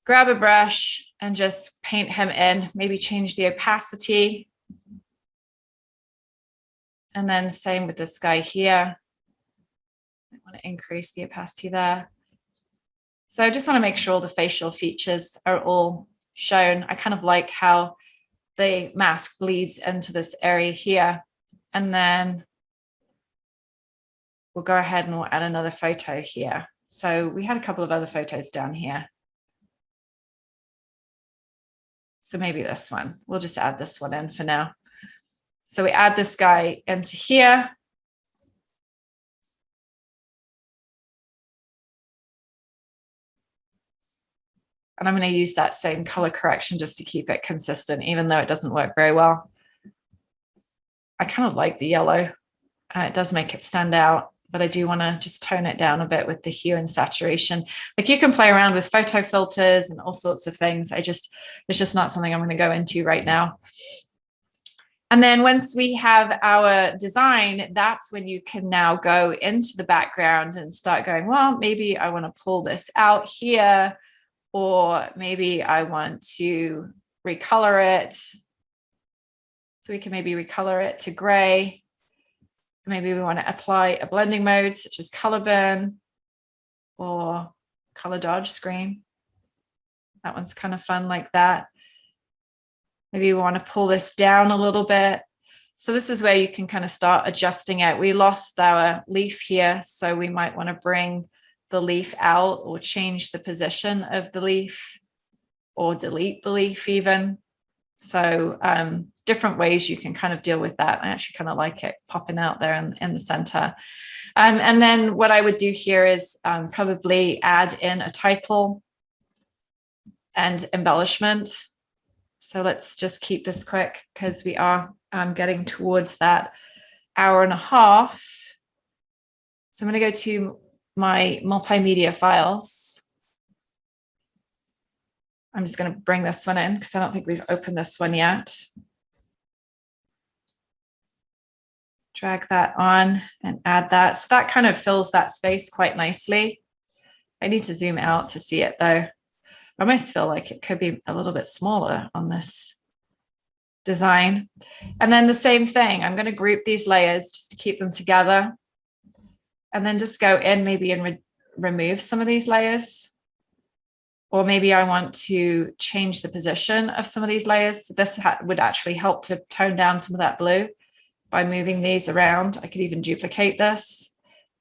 grab a brush and just paint him in, maybe change the opacity. And then same with this guy here. I want to increase the opacity there. So I just want to make sure the facial features are all shown. I kind of like how the mask bleeds into this area here. And then we'll go ahead and we'll add another photo here. So we had a couple of other photos down here. So maybe this one, we'll just add this one in for now. So we add this guy into here. And I'm going to use that same color correction just to keep it consistent, even though it doesn't work very well. I kind of like the yellow. It does make it stand out, but I do want to just tone it down a bit with the hue and saturation. Like you can play around with photo filters and all sorts of things. It's just not something I'm going to go into right now. And then once we have our design, that's when you can now go into the background and start going, well, maybe I want to pull this out here, or maybe I want to recolor it. So we can maybe recolor it to gray. Maybe we want to apply a blending mode such as color burn or color dodge screen. That one's kind of fun like that. Maybe we want to pull this down a little bit. So this is where you can kind of start adjusting it. We lost our leaf here, so we might want to bring the leaf out or change the position of the leaf or delete the leaf even. So different ways you can kind of deal with that. I actually kind of like it popping out there in the center. And then what I would do here is probably add in a title and embellishment. So let's just keep this quick because we are getting towards that hour and a half. So I'm going to go to my multimedia files. I'm just going to bring this one in because I don't think we've opened this one yet. Drag that on and add that. So that kind of fills that space quite nicely. I need to zoom out to see it though. I almost feel like it could be a little bit smaller on this design. And then the same thing, I'm going to group these layers just to keep them together. And then just go in maybe and remove some of these layers. Or maybe I want to change the position of some of these layers. So this would actually help to tone down some of that blue by moving these around. I could even duplicate this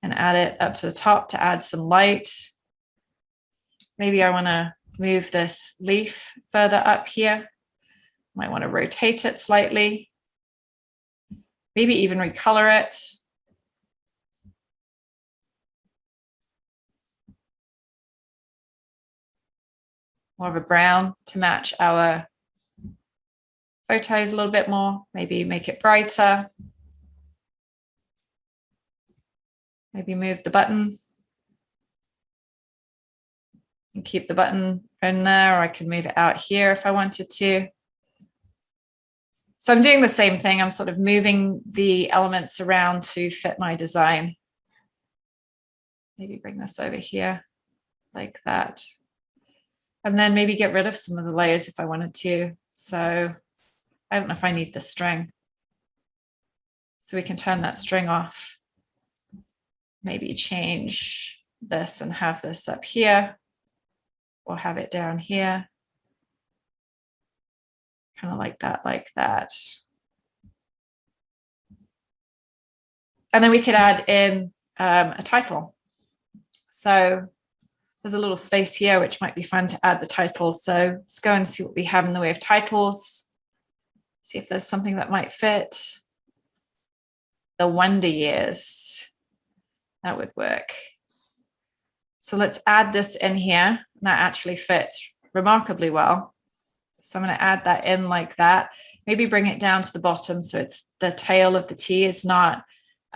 and add it up to the top to add some light. Maybe I want to move this leaf further up here. Might want to rotate it slightly. Maybe even recolor it. More of a brown to match our photos a little bit more. Maybe make it brighter. Maybe move the button and keep the button in there, or I can move it out here if I wanted to. So I'm doing the same thing. I'm sort of moving the elements around to fit my design. Maybe bring this over here like that. And then maybe get rid of some of the layers if I wanted to. So I don't know if I need the string. So we can turn that string off. Maybe change this and have this up here, or have it down here. Kind of like that, like that. And then we could add in a title. So there's a little space here, which might be fun to add the title. So let's go and see what we have in the way of titles. See if there's something that might fit. The Wonder Years. That would work. So let's add this in here. That actually fits remarkably well. So I'm going to add that in like that. Maybe bring it down to the bottom so it's the tail of the T is not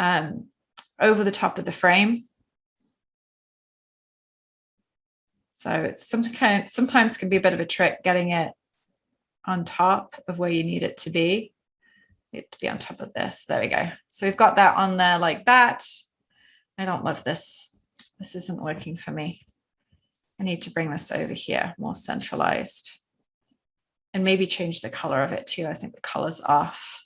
over the top of the frame. So it's sometimes can be a bit of a trick getting it on top of where you need it to be. Need to be on top of this. There we go. So we've got that on there like that. I don't love this. This isn't working for me. I need to bring this over here, more centralized. And maybe change the color of it too. I think the color's off.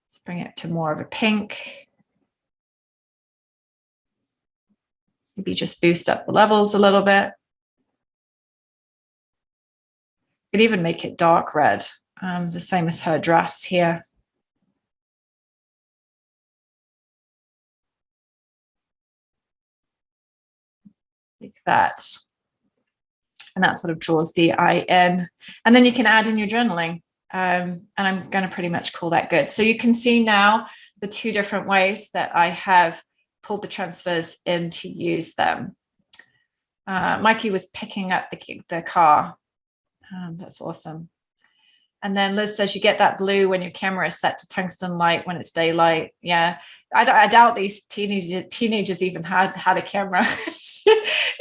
Let's bring it to more of a pink. Maybe just boost up the levels a little bit. Could even make it dark red, the same as her dress here. Like that. And that sort of draws the eye in. And then you can add in your journaling. And I'm going to pretty much call that good. So you can see now the two different ways that I have pulled the transfers in to use them. Mikey was picking up the car. That's awesome. And then Liz says you get that blue when your camera is set to tungsten light when it's daylight. Yeah, I doubt these teenagers even had a camera.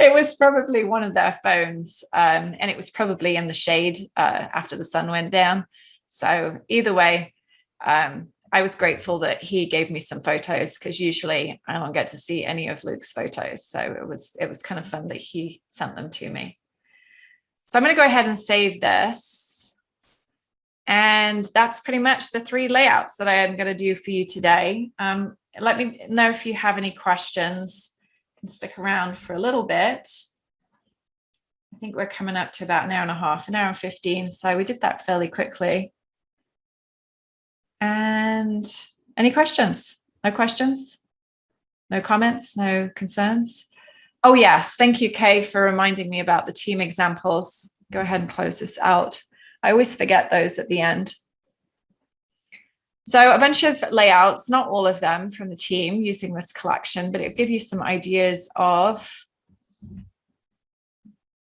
It was probably one of their phones, and it was probably in the shade after the sun went down. So either way, I was grateful that he gave me some photos, because usually I don't get to see any of Luke's photos. So it was kind of fun that he sent them to me. So I'm going to go ahead and save this. And that's pretty much the 3 layouts that I am going to do for you today. Let me know if you have any questions. You can stick around for a little bit. I think we're coming up to about an hour and a half, an hour and 15. So we did that fairly quickly. And any questions? No questions? No comments? No concerns? Oh, yes. Thank you, Kay, for reminding me about the team examples. Go ahead and close this out. I always forget those at the end. So a bunch of layouts, not all of them from the team using this collection, but it'll give you some ideas of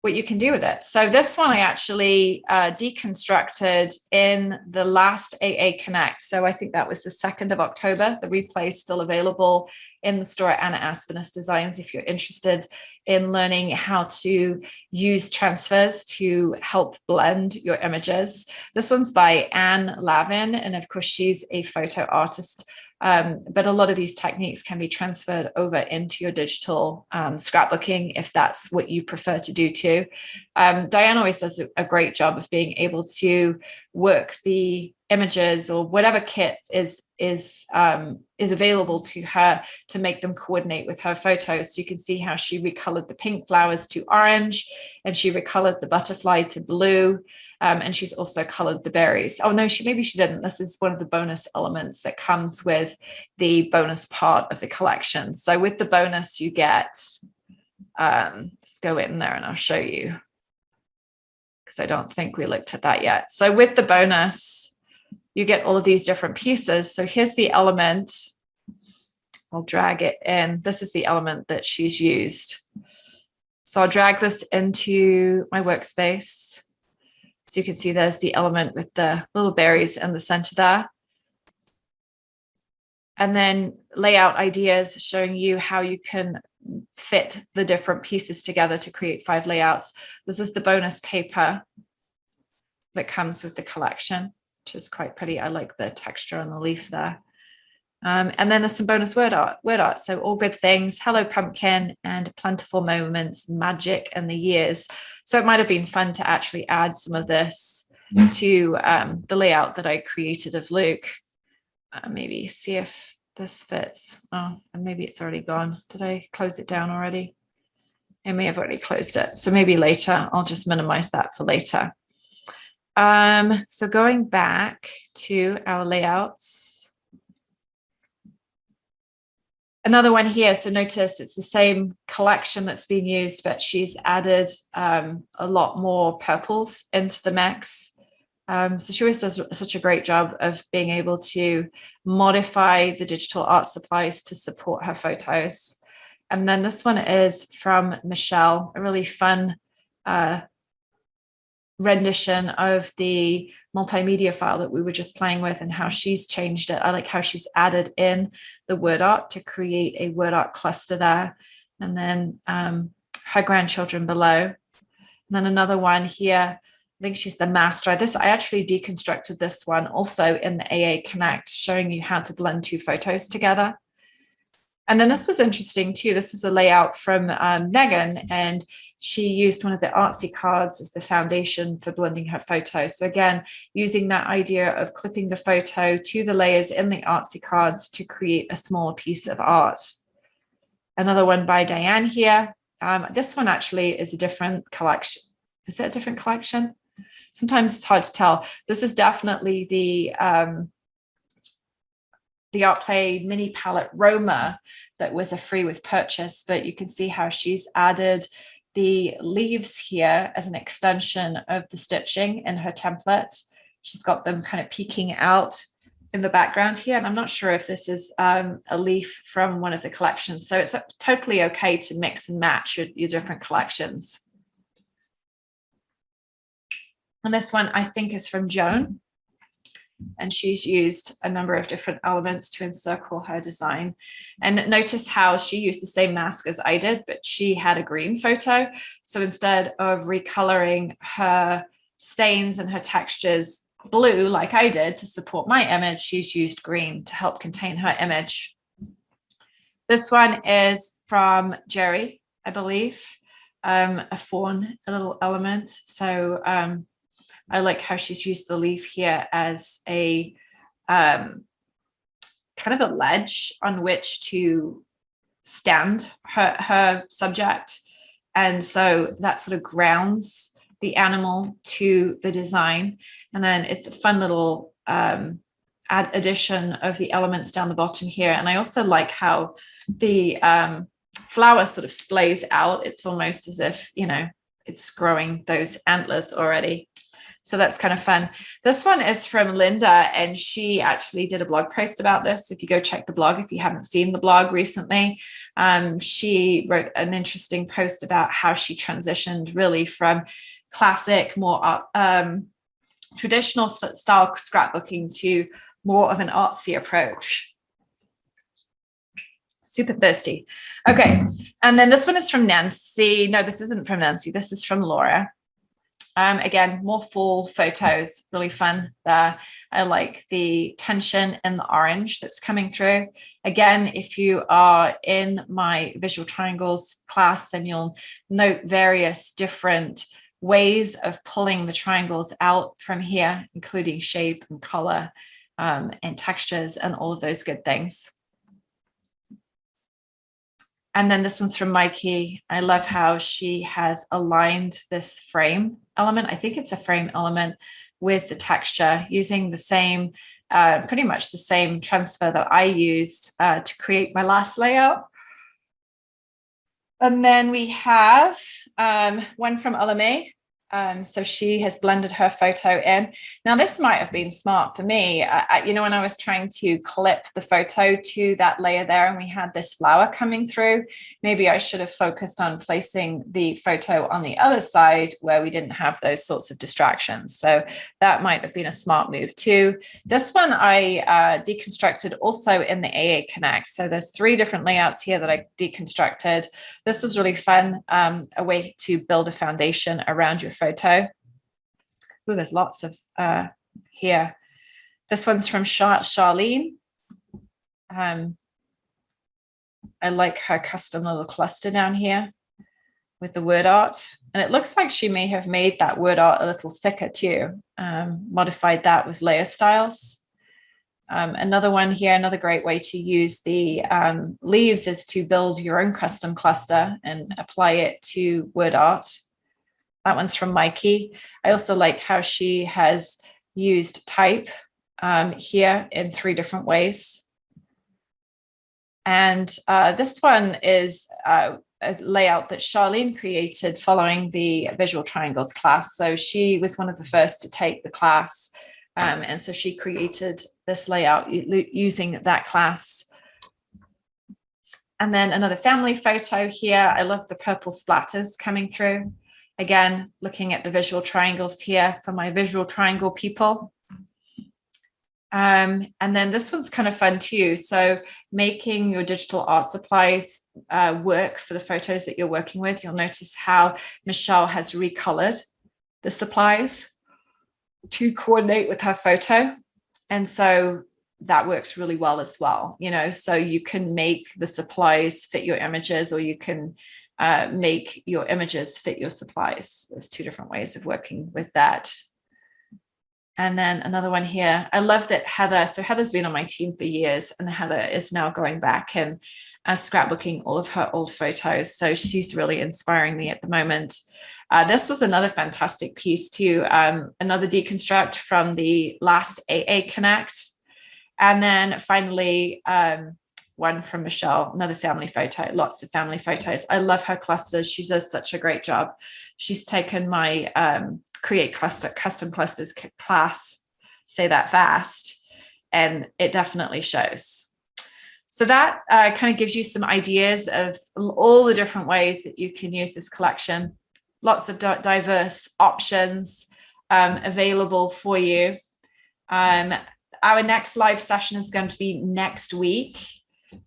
what you can do with it. So this one I actually deconstructed in the last AA Connect. So I think that was the 2nd of October. The replay is still available in the store at Anna Aspinus Designs if you're interested in learning how to use transfers to help blend your images. This one's by Anne Lavin, and of course she's a photo artist. But a lot of these techniques can be transferred over into your digital scrapbooking if that's what you prefer to do too. Diane always does a great job of being able to work the images or whatever kit is available to her to make them coordinate with her photos. So you can see how she recolored the pink flowers to orange, and she recolored the butterfly to blue. And she's also colored the berries. Oh no, maybe she didn't. This is one of the bonus elements that comes with the bonus part of the collection. So with the bonus, you get, let's go in there and I'll show you, because I don't think we looked at that yet. So with the bonus, you get all of these different pieces. So here's the element. I'll drag it in. This is the element that she's used. So I'll drag this into my workspace. So you can see there's the element with the little berries in the center there. And then layout ideas showing you how you can fit the different pieces together to create 5 layouts. This is the bonus paper that comes with the collection, which is quite pretty. I like the texture on the leaf there. And then there's some bonus word art. So all good things, Hello Pumpkin and Plentiful Moments, Magic and the Years. So it might have been fun to actually add some of this to the layout that I created of Luke. Maybe see if this fits. Oh, and maybe it's already gone. Did I close it down already? I may have already closed it. So maybe later, I'll just minimize that for later. So going back to our layouts. Another one here. So notice it's the same collection that's being used, but she's added a lot more purples into the mix. So she always does such a great job of being able to modify the digital art supplies to support her photos. And then this one is from Michelle, a really fun rendition of the multimedia file that we were just playing with and how she's changed it. I like how she's added in the WordART to create a WordART cluster there. And then her grandchildren below. And then another one here, I think she's the master. I actually deconstructed this one also in the AA Connect, showing you how to blend 2 photos together. And then this was interesting too. This was a layout from Megan, and she used one of the ArtsyKardz as the foundation for blending her photo. So again, using that idea of clipping the photo to the layers in the ArtsyKardz to create a small piece of art. Another one by Diane here. This one actually is a different collection. Is it a different collection? Sometimes it's hard to tell. This is definitely the ArtPlay mini palette Roma that was a free with purchase, but you can see how she's added the leaves here as an extension of the stitching in her template. She's got them kind of peeking out in the background here. And I'm not sure if this is a leaf from one of the collections. So it's totally okay to mix and match your different collections. And this one I think is from Joan. And she's used a number of different elements to encircle her design. And notice how she used the same mask as I did, but she had a green photo. So instead of recoloring her stains and her textures blue like I did to support my image, she's used green to help contain her image. This one is from Jerry, I believe, a fawn, a little element. So I like how she's used the leaf here as a kind of a ledge on which to stand her subject. And so that sort of grounds the animal to the design. And then it's a fun little addition of the elements down the bottom here. And I also like how the flower sort of splays out. It's almost as if, you know, it's growing those antlers already. So that's kind of fun. This one is from Linda, and she actually did a blog post about this. If you go check the blog, if you haven't seen the blog recently, she wrote an interesting post about how she transitioned really from classic, more traditional style scrapbooking to more of an artsy approach. Super thirsty. Okay. And then this one is from Nancy. No, this isn't from Nancy. This is from Laura. Again, more fall photos, really fun there. I like the tension in the orange that's coming through. Again, if you are in my visual triangles class, then you'll note various different ways of pulling the triangles out from here, including shape and color and textures and all of those good things. And then this one's from Mikey. I love how she has aligned this frame element. I think it's a frame element with the texture using the same, pretty much the same transfer that I used to create my last layout. And then we have one from Olame. So she has blended her photo in. Now, this might have been smart for me. You know, when I was trying to clip the photo to that layer there and we had this flower coming through, maybe I should have focused on placing the photo on the other side where we didn't have those sorts of distractions. So that might have been a smart move too. This one I deconstructed also in the AA Connect. So there's 3 different layouts here that I deconstructed. This was really fun, a way to build a foundation around your photo. Oh, there's lots of here. This one's from Charlene. I like her custom little cluster down here with the WordART. And it looks like she may have made that WordART a little thicker too, modified that with layer styles. Another one here, another great way to use the leaves is to build your own custom cluster and apply it to WordART. That one's from Mikey. I also like how she has used type here in 3 different ways. And this one is a layout that Charlene created following the Visual Triangles class. So she was one of the first to take the class. And so she created this layout using that class. And then another family photo here. I love the purple splatters coming through. Again, looking at the visual triangles here for my visual triangle people. And then this one's kind of fun too. So making your digital art supplies work for the photos that you're working with. You'll notice how Michelle has recolored the supplies to coordinate with her photo. And so that works really well as well. You know, so you can make the supplies fit your images, or you can make your images fit your supplies. There's 2 different ways of working with that. And then another one here. I love that Heather, so Heather's been on my team for years, and Heather is now going back and scrapbooking all of her old photos. So she's really inspiring me at the moment. This was another fantastic piece too, another deconstruct from the last AA Connect. And then finally, one from Michelle, another family photo, lots of family photos. I love her clusters. She does such a great job. She's taken my create custom clusters class, say that fast, and it definitely shows. So that kind of gives you some ideas of all the different ways that you can use this collection. Lots of diverse options. available for you. Our next live session is going to be next week.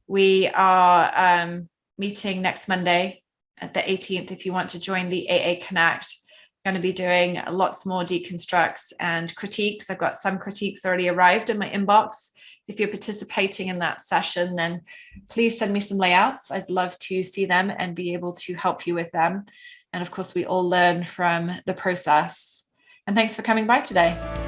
We are meeting next Monday at the 18th. If you want to join the AA Connect, I'm going to be doing lots more deconstructs and critiques. I've got some critiques already arrived in my inbox. If you're participating in that session, then please send me some layouts. I'd love to see them and be able to help you with them. And of course, we all learn from the process. And thanks for coming by today.